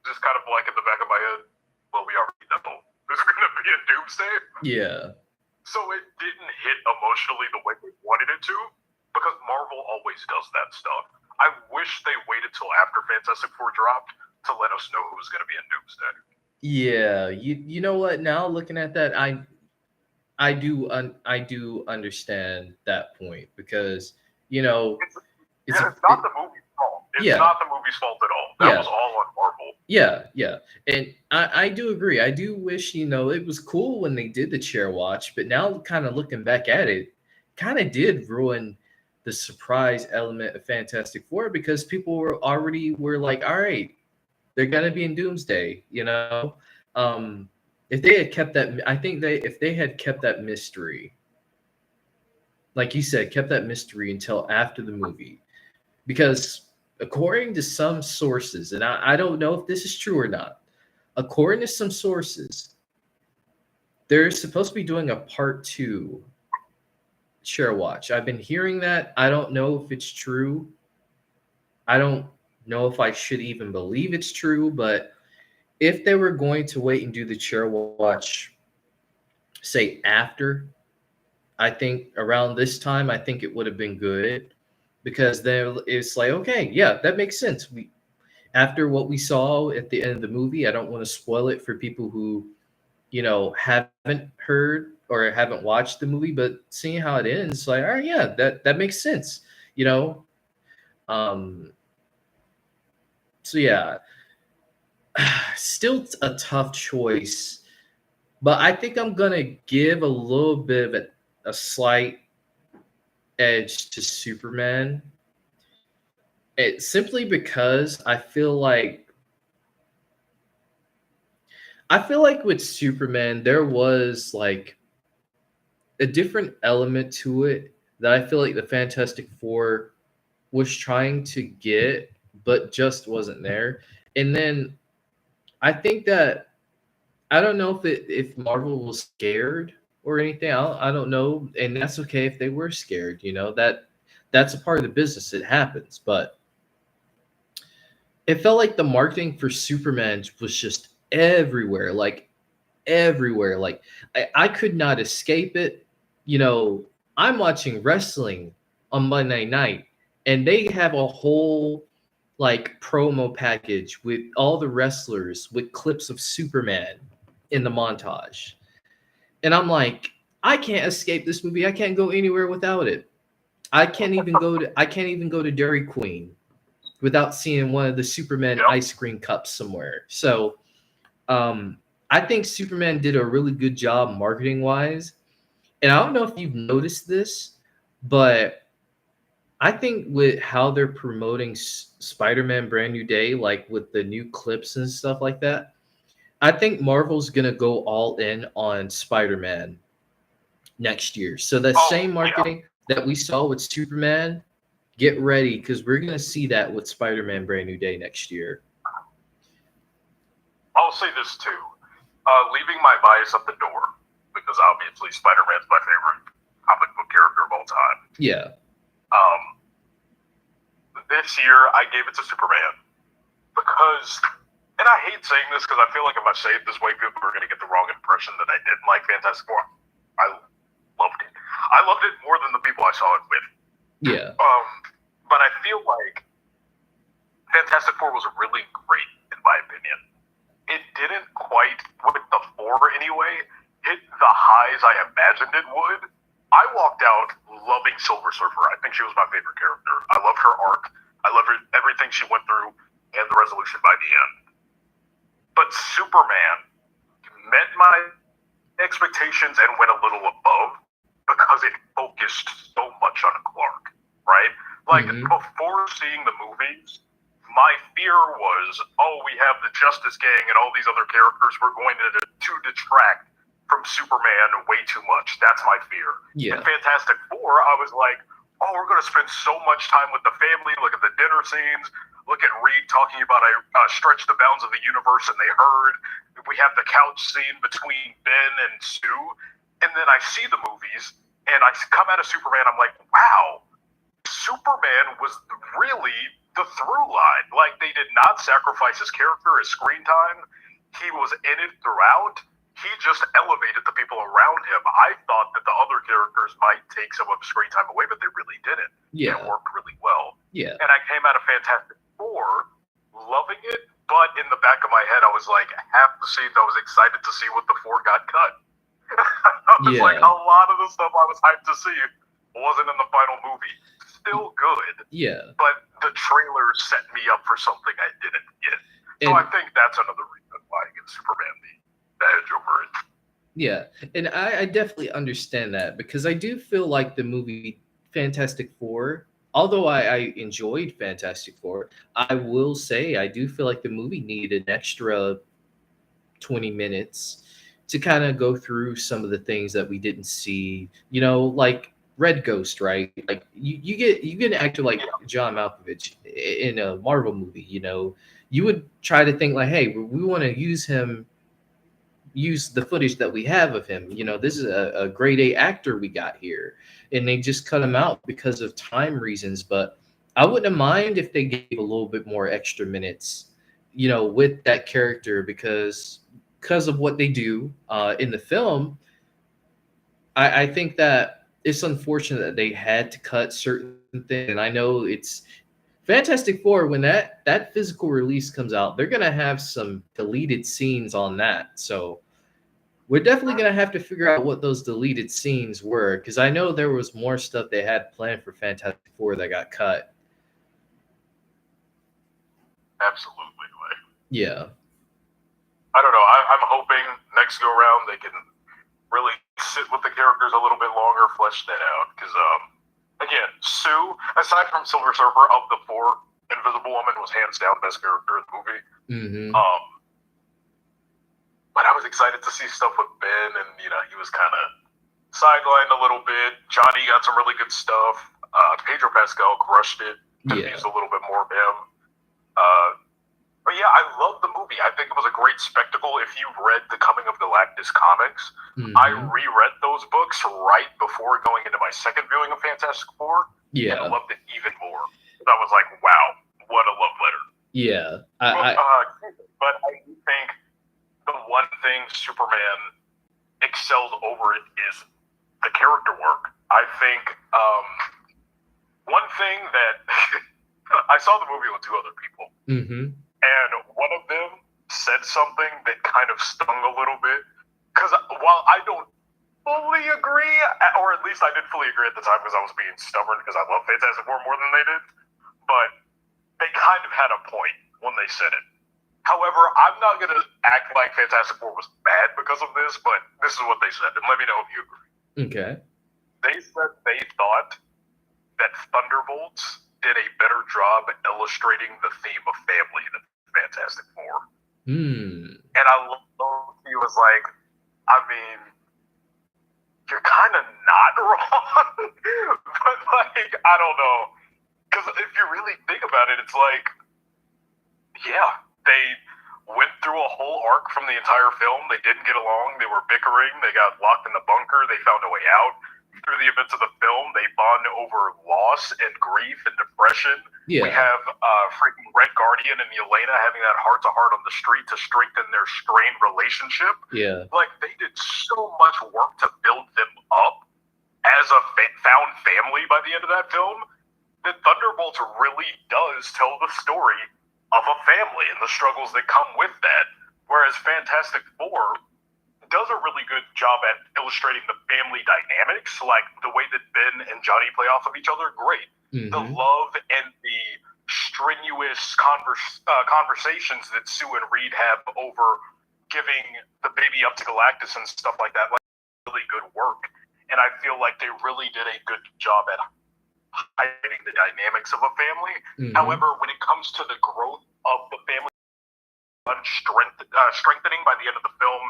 just kind of like in the back of my head, well, we already know there's going to be a Doomsday. Yeah. So it didn't hit emotionally the way we wanted it to, because Marvel always does that stuff. I wish they waited till after Fantastic Four dropped to let us know who was going to be in Doomsday. Yeah, you know what? Now looking at that, I do understand that point because you know It's not the movie's fault. It's not the movie's fault at all. That was all on Marvel. Yeah, and I do agree. I do wish it was cool when they did the chair watch, but now kind of looking back at it, kind of did ruin the surprise element of Fantastic Four because people were like, all right, they're gonna be in Doomsday, if they had kept that, I think if they had kept that mystery, like you said, kept that mystery until after the movie, because according to some sources, and I don't know if this is true or not, according to some sources, they're supposed to be doing a part 2 share watch. I've been hearing that. I don't know if it's true. I don't know if I should even believe it's true, but if they were going to wait and do the chair watch, say after, I think around this time, I think it would have been good because then it's like, okay, yeah, that makes sense. After what we saw at the end of the movie, I don't want to spoil it for people who, haven't heard or haven't watched the movie, but seeing how it ends, like, all right, yeah, that makes sense, you know. So yeah, still a tough choice, but I think I'm gonna give a little bit of a slight edge to Superman. It simply because I feel like with Superman there was like a different element to it that I feel like the Fantastic Four was trying to get but just wasn't there. And then I think that I don't know if Marvel was scared or anything. I don't know, and that's okay if they were scared. That's a part of the business. It happens, but it felt like the marketing for Superman was just everywhere, like everywhere. Like I could not escape it. I'm watching wrestling on Monday night, and they have a whole like promo package with all the wrestlers with clips of Superman in the montage. And I'm like, I can't escape this movie. I can't go anywhere without it. I can't even go to Dairy Queen without seeing one of the Superman ice cream cups somewhere. So I think Superman did a really good job marketing wise. And I don't know if you've noticed this, but I think with how they're promoting Spider-Man Brand New Day, like with the new clips and stuff like that, I think Marvel's gonna go all in on Spider-Man next year. So that same marketing, that we saw with Superman, get ready because we're gonna see that with Spider-Man: Brand New Day next year. I'll say this too. Leaving my bias at the door, because obviously Spider-Man's my favorite comic book character of all time. Yeah. This year, I gave it to Superman because, and I hate saying this because I feel like if I say it this way, people are going to get the wrong impression that I didn't like Fantastic Four. I loved it. I loved it more than the people I saw it with. Yeah. But I feel like Fantastic Four was really great, in my opinion. It didn't quite, with the four anyway, hit the highs I imagined it would. I walked out loving Silver Surfer. I think she was my favorite character. I loved her arc. I loved everything she went through and the resolution by the end. But Superman met my expectations and went a little above because it focused so much on Clark, right? Like, before seeing the movies, my fear was, oh, we have the Justice Gang and all these other characters. We're going to detract from Superman way too much. That's my fear. Yeah. In Fantastic Four, I was like, oh, we're going to spend so much time with the family. Look at the dinner scenes. Look at Reed talking about I stretched the bounds of the universe and they heard. We have the couch scene between Ben and Sue. And then I see the movies and I come out of Superman. I'm like, wow, Superman was really the through line. Like, they did not sacrifice his character, his screen time. He was in it throughout. He just elevated the people around him. I thought that the other characters might take some of the screen time away, but they really didn't. Yeah. It worked really well. Yeah. And I came out of Fantastic Four loving it, but in the back of my head, I was like, half the scenes I was excited to see what the four got cut. I was like, a lot of the stuff I was hyped to see wasn't in the final movie. Still good. Yeah. But the trailer set me up for something I didn't get. So I think that's another reason why I give Superman the edge over it. Yeah, and I definitely understand that because I do feel like the movie Fantastic Four, although I enjoyed Fantastic Four, I will say I do feel like the movie needed an extra 20 minutes to kind of go through some of the things that we didn't see. You know, like Red Ghost, right? Like you get an actor like John Malkovich in a Marvel movie, you know, you would try to think like, hey, we want to use the footage that we have of him. You know, this is a grade A actor we got here, and they just cut him out because of time reasons. But I wouldn't mind if they gave a little bit more extra minutes, you know, with that character because of what they do in the film. I think that it's unfortunate that they had to cut certain things, and I know it's Fantastic Four, when that physical release comes out, they're gonna have some deleted scenes on that. So we're definitely gonna have to figure out what those deleted scenes were, because I know there was more stuff they had planned for Fantastic Four that got cut. Absolutely. Like, Yeah. I don't know. I'm hoping next go around they can really sit with the characters a little bit longer, flesh that out. Because again, Sue, aside from Silver Surfer, of the four, Invisible Woman was hands down best character in the movie. But I was excited to see stuff with Ben, and you know, he was kind of sidelined a little bit. Johnny got some really good stuff. Pedro Pascal crushed it. Could use a little bit more of him. But yeah, I love the movie. I think it was a great spectacle. If you've read the Coming of Galactus comics, I reread those books right before going into my second viewing of Fantastic Four. Yeah. And I loved it even more. I was like, wow, what a love letter. Yeah. But I do think the one thing Superman excelled over it is the character work. I think one thing that I saw the movie with two other people. And one of them said something that kind of stung a little bit. Because while I don't fully agree, or at least I did fully agree at the time because I was being stubborn because I love Fantastic Four more than they did, but they kind of had a point when they said it. However, I'm not going to act like Fantastic Four was bad because of this, but this is what they said, and let me know if you agree. Okay. They said they thought that Thunderbolts did a better job illustrating the theme of family than Fantastic Four. And I love he was like, I mean, you're kind of not wrong. But like, I don't know, because if you really think about it, it's like, yeah, they went through a whole arc from the entire film. They didn't get along. They were bickering. They got locked in the bunker. They found a way out. Through the events of the film, they bond over loss and grief and depression. We Yeah. have freaking Red Guardian and Yelena having that heart to heart on the street to strengthen their strained relationship. Yeah. Like, they did so much work to build them up as a found family by the end of that film that Thunderbolts really does tell the story of a family and the struggles that come with that. Whereas Fantastic Four does a really good job at illustrating the family dynamics, like the way that Ben and Johnny play off of each other. Great. The love and the strenuous conversations that Sue and Reed have over giving the baby up to Galactus and stuff like that, like really good work. And I feel like they really did a good job at highlighting the dynamics of a family. However, when it comes to the growth of the family strengthening by the end of the film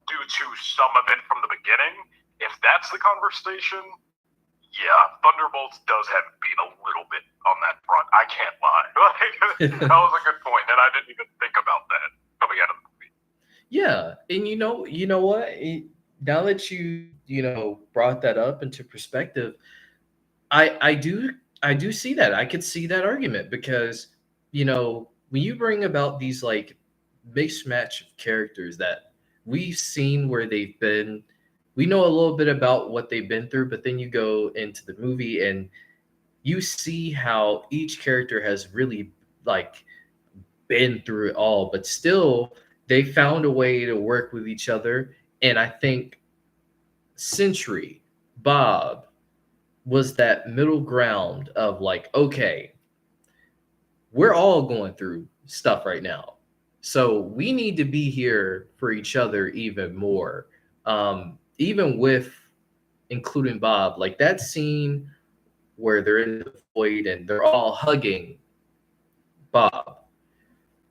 due to some event from the beginning, if that's the conversation, yeah, Thunderbolts does have beat a little bit on that front. I can't lie. That was a good point, and I didn't even think about that coming out of the movie. Yeah, and you know what? Now that you brought that up into perspective, I do see that. I could see that argument because when you bring about these like mixed match of characters that we've seen where they've been, we know a little bit about what they've been through, but then you go into the movie and you see how each character has really like been through it all, but still they found a way to work with each other. And I think Century, Bob, was that middle ground of like, okay, we're all going through stuff right now. So we need to be here for each other even more. Even with including Bob, like that scene where they're in the void and they're all hugging Bob.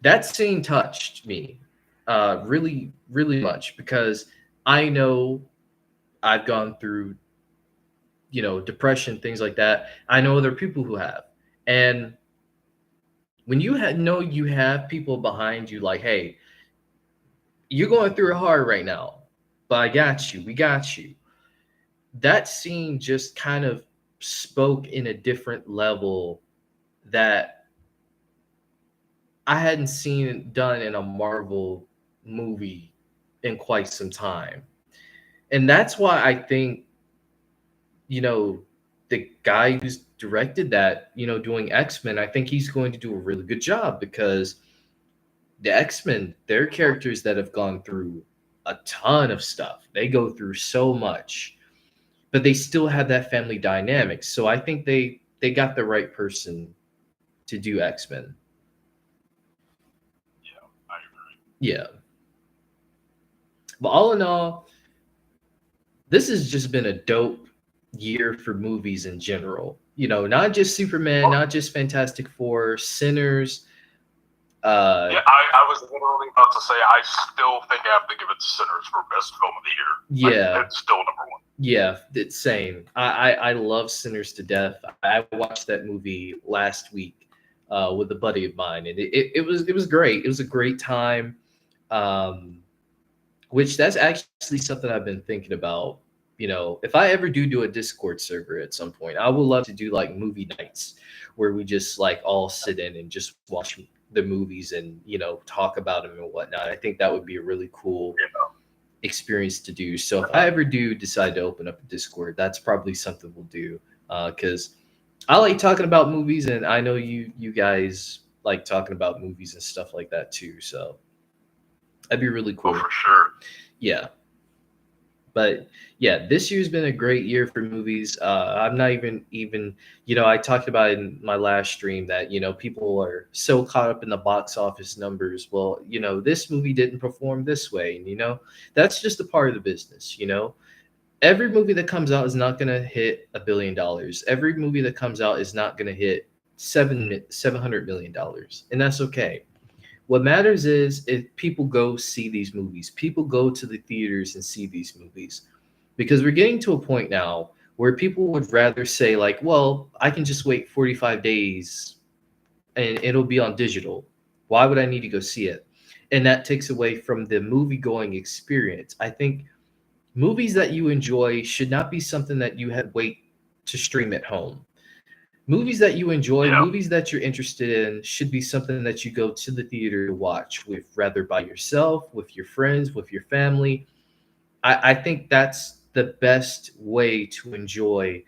That scene touched me really, really much because I know I've gone through, depression, things like that. I know other people who have. And when know you have people behind you, like, hey, you're going through it hard right now, but I got you. We got you. That scene just kind of spoke in a different level that I hadn't seen done in a Marvel movie in quite some time. And that's why I think, the guy who's directed that, doing X-Men, I think he's going to do a really good job because the X-Men, they're characters that have gone through a ton of stuff. They go through so much, but they still have that family dynamic. So I think they got the right person to do X-Men. Yeah, I agree. Yeah. But all in all, this has just been a dope year for movies in general. Not just Superman, not just Fantastic Four, Sinners. Yeah, I was literally about to say I still think I have to give it to Sinners for best film of the year. Yeah, it's still number one. Yeah, it's same. I love Sinners to death. I watched that movie last week with a buddy of mine, and it was great. It was a great time. Which that's actually something I've been thinking about. If I ever do a Discord server at some point, I would love to do like movie nights where we just like all sit in and just watch the movies and talk about them and whatnot. I think that would be a really cool experience to do. So if I ever do decide to open up a Discord, that's probably something we'll do because I like talking about movies, and I know you guys like talking about movies and stuff like that too. So that'd be really cool. Oh, for sure. Yeah. But yeah, this year's been a great year for movies. I'm not even I talked about in my last stream that people are so caught up in the box office numbers. Well, this movie didn't perform this way, and that's just a part of the business. Every movie that comes out is not going to hit $1 billion. Every movie that comes out is not going to hit $700 million, and that's okay. What matters is if people go see these movies, people go to the theaters and see these movies, because we're getting to a point now where people would rather say like, well, I can just wait 45 days and it'll be on digital. Why would I need to go see it? And that takes away from the movie going experience. I think movies that you enjoy should not be something that you had wait to stream at home. Movies that you enjoy, Yeah. movies that you're interested in, should be something that you go to the theater to watch with, rather by yourself, with your friends, with your family. I think that's the best way to enjoy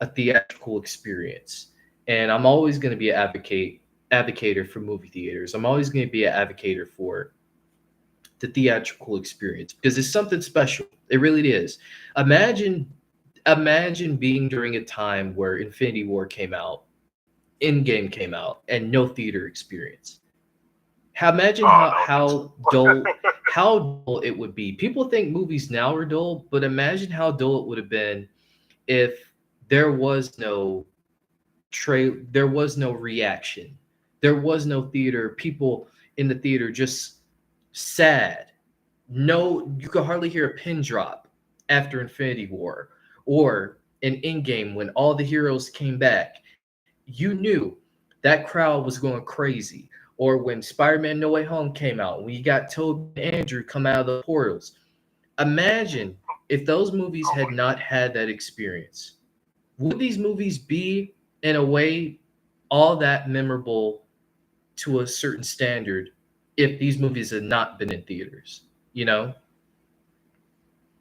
a theatrical experience. And I'm always going to be an advocator for movie theaters. I'm always going to be an advocator for the theatrical experience because it's something special. It really is. Imagine imagine being during a time where Infinity War came out, Endgame came out, and no theater experience. Imagine Oh, how that would be. how dull it would be. People think movies now are dull, but imagine how dull it would have been if there was no there was no reaction. There was no theater. People in the theater just sad. No, you could hardly hear a pin drop after Infinity War or in Endgame when all the heroes came back. You knew that crowd was going crazy. Or when Spider-Man No Way Home came out, when you got Tobey and Andrew come out of the portals. Imagine if those movies Oh had my. not had that experience. Would these movies be, in a way, all that memorable to a certain standard if these movies had not been in theaters? You know?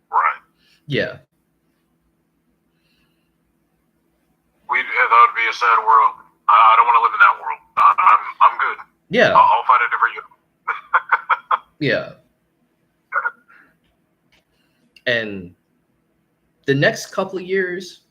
Right. Yeah. That would be a sad world. I don't want to live in that world. I'm good. Yeah. I'll find a different universe. Yeah. And the next couple of years,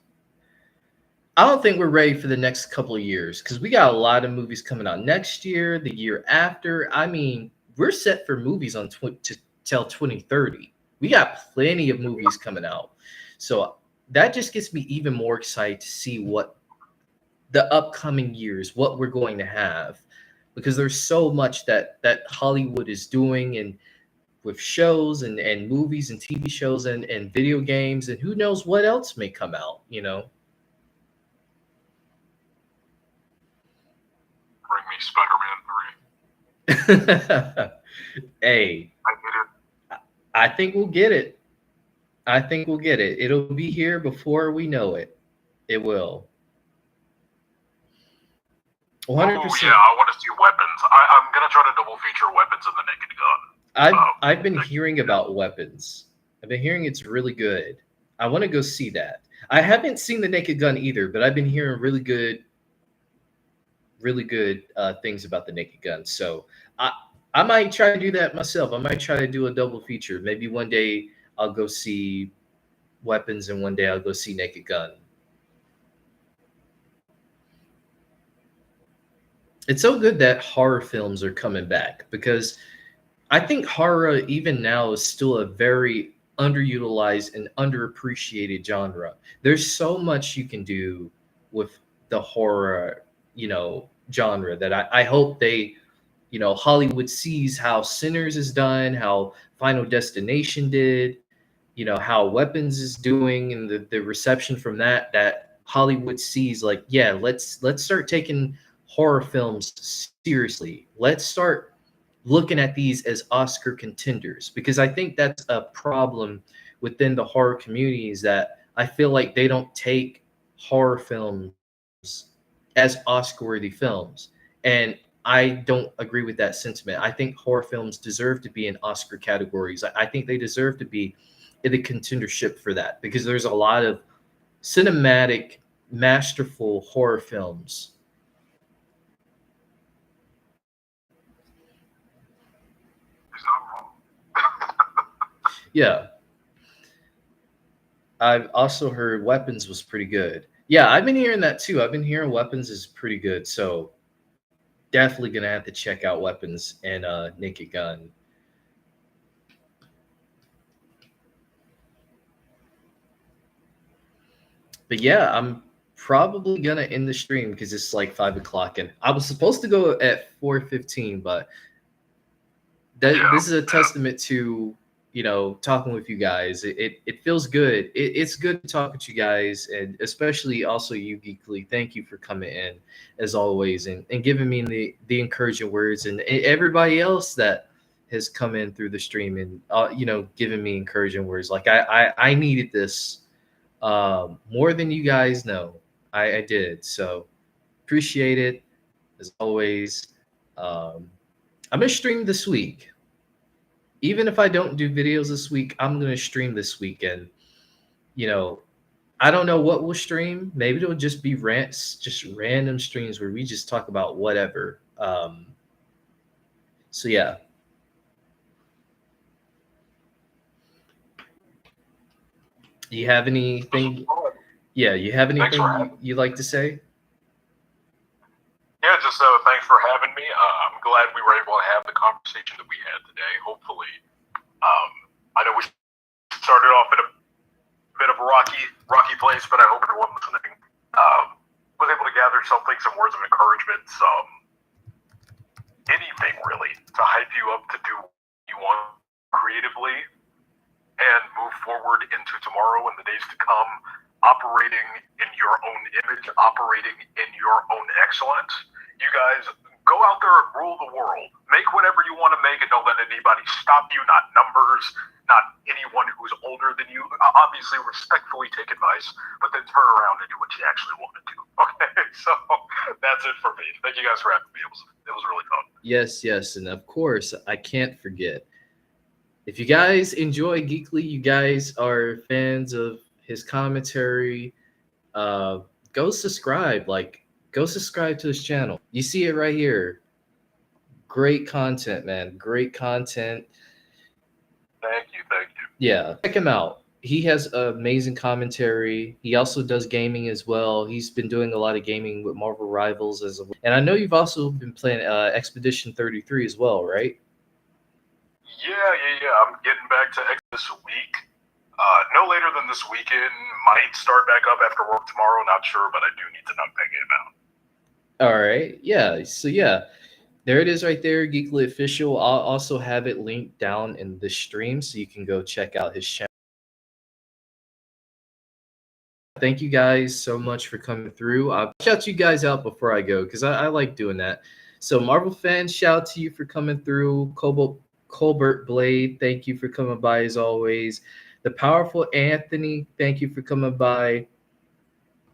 I don't think we're ready for the next couple of years because we got a lot of movies coming out next year, the year after. I mean, we're set for movies on to till 2030. We got plenty of movies coming out. So that just gets me even more excited to see what the upcoming years, what we're going to have, because there's so much that Hollywood is doing and with shows and movies and TV shows and video games and who knows what else may come out, you know. Bring me Spider-Man 3. Hey, I get it. I think we'll get it. I think we'll get it. It'll be here before we know it. It will. Oh 100%. yeah, I want to see Weapons. I'm gonna try to double feature Weapons and the Naked Gun. I've been hearing about Weapons. I've been hearing it's really good. I want to go see that. I haven't seen the Naked Gun either, but I've been hearing really good things about the Naked Gun. So I might try to do that myself. I might try to do a double feature. Maybe one day I'll go see Weapons and one day I'll go see Naked Gun. It's so good that horror films are coming back because I think horror even now is still a very underutilized and underappreciated genre. There's so much you can do with the horror, genre that I hope they, Hollywood sees how Sinners is done, how Final Destination did, how Weapons is doing and the reception from that Hollywood sees like, yeah, let's start taking horror films seriously. Let's start looking at these as Oscar contenders because I think that's a problem within the horror community is that I feel like they don't take horror films as Oscar-worthy films. And I don't agree with that sentiment. I think horror films deserve to be in Oscar categories. I think they deserve to be in the contendership for that because there's a lot of cinematic, masterful horror films. Is that wrong? Yeah, I've also heard Weapons was pretty good. Yeah, I've been hearing that too. I've been hearing Weapons is pretty good. So definitely gonna have to check out Weapons and Naked Gun. But yeah, I'm probably gonna end the stream because it's like 5 o'clock, and I was supposed to go at 4:15, but Yeah. this is a testament to talking with you guys. It feels good. It's good to talk with you guys, and especially also you, Geekly. Thank you for coming in as always, and giving me the encouraging words, and everybody else that has come in through the stream, and giving me encouraging words. Like I needed this more than you guys know. I did. So appreciate it as always. Um, I'm gonna stream this week. Even if I don't do videos this week, I'm gonna stream this weekend. You know, I don't know what we'll stream. Maybe it'll just be rants, just random streams where we just talk about whatever. So yeah. You have This was anything? fun. Yeah, you have Thanks for anything having. you like to say? Yeah, just thanks for having me. I'm glad we were able to have the conversation that we had today. Hopefully, um, I know we started off in a bit of a rocky place, but I hope everyone listening was able to gather something, some words of encouragement, some anything really to hype you up to do what you want creatively and move forward into tomorrow and the days to come, operating in your own image, operating in your own excellence. You guys go out there and rule the world. Make whatever you want to make and don't let anybody stop you, not numbers, not anyone who's older than you. Obviously, respectfully take advice, but then turn around and do what you actually want to do. Okay, so that's it for me. Thank you guys for having me. It was really fun. Yes, yes, and of course I can't forget. If you guys enjoy Geekly, you guys are fans of his commentary, uh, go subscribe. Like, go subscribe to his channel. You see it right here. Great content, man. Great content. Thank you, thank you. Yeah, check him out. He has amazing commentary. He also does gaming as well. He's been doing a lot of gaming with Marvel Rivals as well. And I know you've also been playing Expedition 33 as well, right? Yeah. I'm getting back to X this week. No later than this weekend. Might start back up after work tomorrow. Not sure, but I do need to knock that game out. All right. Yeah. So yeah, there it is right there, Geekly Official. I'll also have it linked down in the stream so you can go check out his channel. Thank you guys so much for coming through. I'll shout you guys out before I go because I like doing that. So Marvel fans, shout out to you for coming through. Colbert Blade, thank you for coming by as always. The powerful Anthony, thank you for coming by.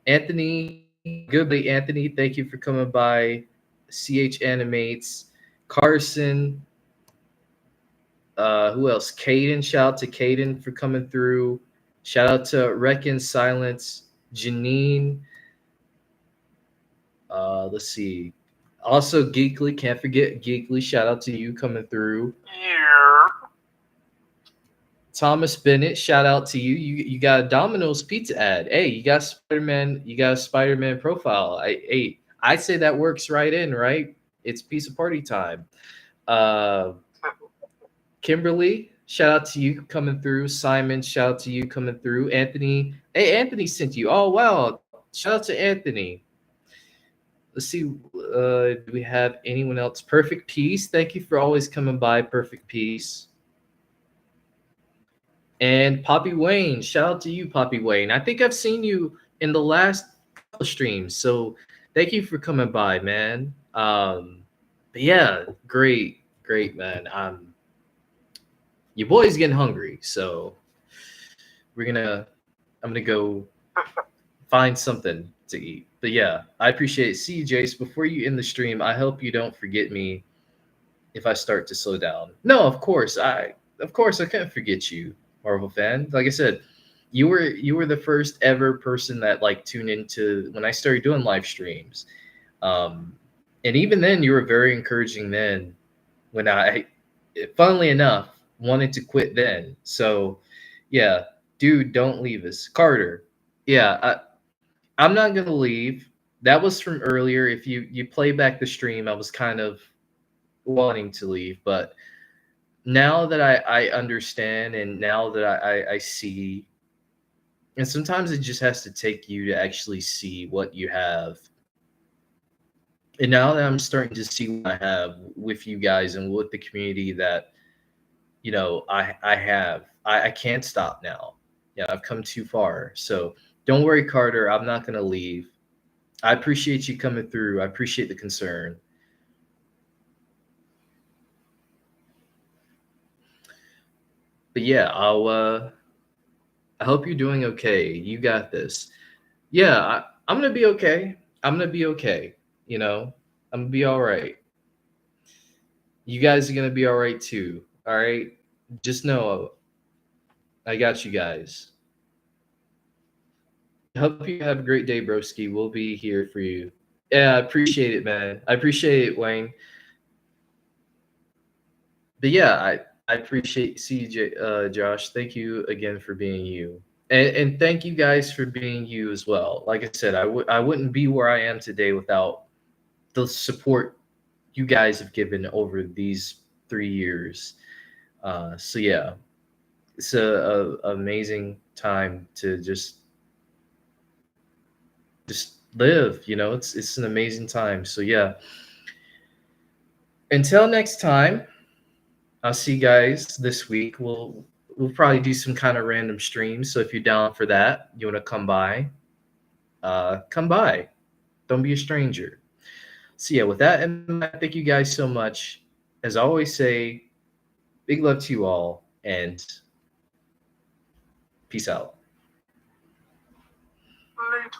Anthony, Goodly Anthony, thank you for coming by. CH Animates, Carson, who else? Caden, shout out to Caden for coming through. Shout out to Reckon Silence, Janine. Let's see. Also, Geekly, can't forget Geekly. Shout out to you coming through. Here. Thomas Bennett, shout out to you. You got a Domino's pizza ad. Hey, you got Spider-Man. You got a Spider-Man profile. I say that works right in, right? It's pizza party time. Uh, Kimberly, shout out to you coming through. Simon, shout out to you coming through. Anthony, hey, Anthony sent you. Oh wow, shout out to Anthony. Let's see. Do we have anyone else? Perfect Peace. Thank you for always coming by. Perfect Peace. And Poppy Wayne. Shout out to you, Poppy Wayne. I think I've seen you in the last couple of streams. So thank you for coming by, man. But yeah, great, man. Your boy's getting hungry, so we're gonna I'm gonna go find something to eat. But yeah, I appreciate it. See you, Jace. Before you end the stream, I hope you don't forget me if I start to slow down. No, of course I couldn't forget you, Marvel fan. Like I said, you were the first ever person that like tuned into when I started doing live streams. Um, and even then, you were very encouraging then when funnily enough, wanted to quit then. So, yeah, dude, don't leave us. Carter, yeah, I'm not gonna leave. That was from earlier. If you play back the stream, I was kind of wanting to leave, but now that I understand and now that I see, and sometimes it just has to take you to actually see what you have. And now that I'm starting to see what I have with you guys and with the community that I can't stop now. Yeah, I've come too far. So don't worry, Carter. I'm not gonna leave. I appreciate you coming through. I appreciate the concern. But yeah, I hope you're doing okay. You got this. Yeah, I'm gonna be okay. I'm gonna be okay. You know, I'm gonna be all right. You guys are gonna be all right too. All right. Just know I got you guys. Hope you have a great day, broski. We'll be here for you. Yeah, I appreciate it, man. I appreciate it, Wayne. But yeah, I appreciate CJ, Josh. Thank you again for being you, and thank you guys for being you as well. Like I said, I wouldn't be where I am today without the support you guys have given over these 3 years. So yeah, it's a amazing time to just live. It's an amazing time. So yeah, until next time, I'll see you guys this week. We'll probably do some kind of random streams. So if you're down for that, you want to come by. Don't be a stranger. So yeah, with that in mind, thank you guys so much. As I always say, big love to you all, and peace out. Later.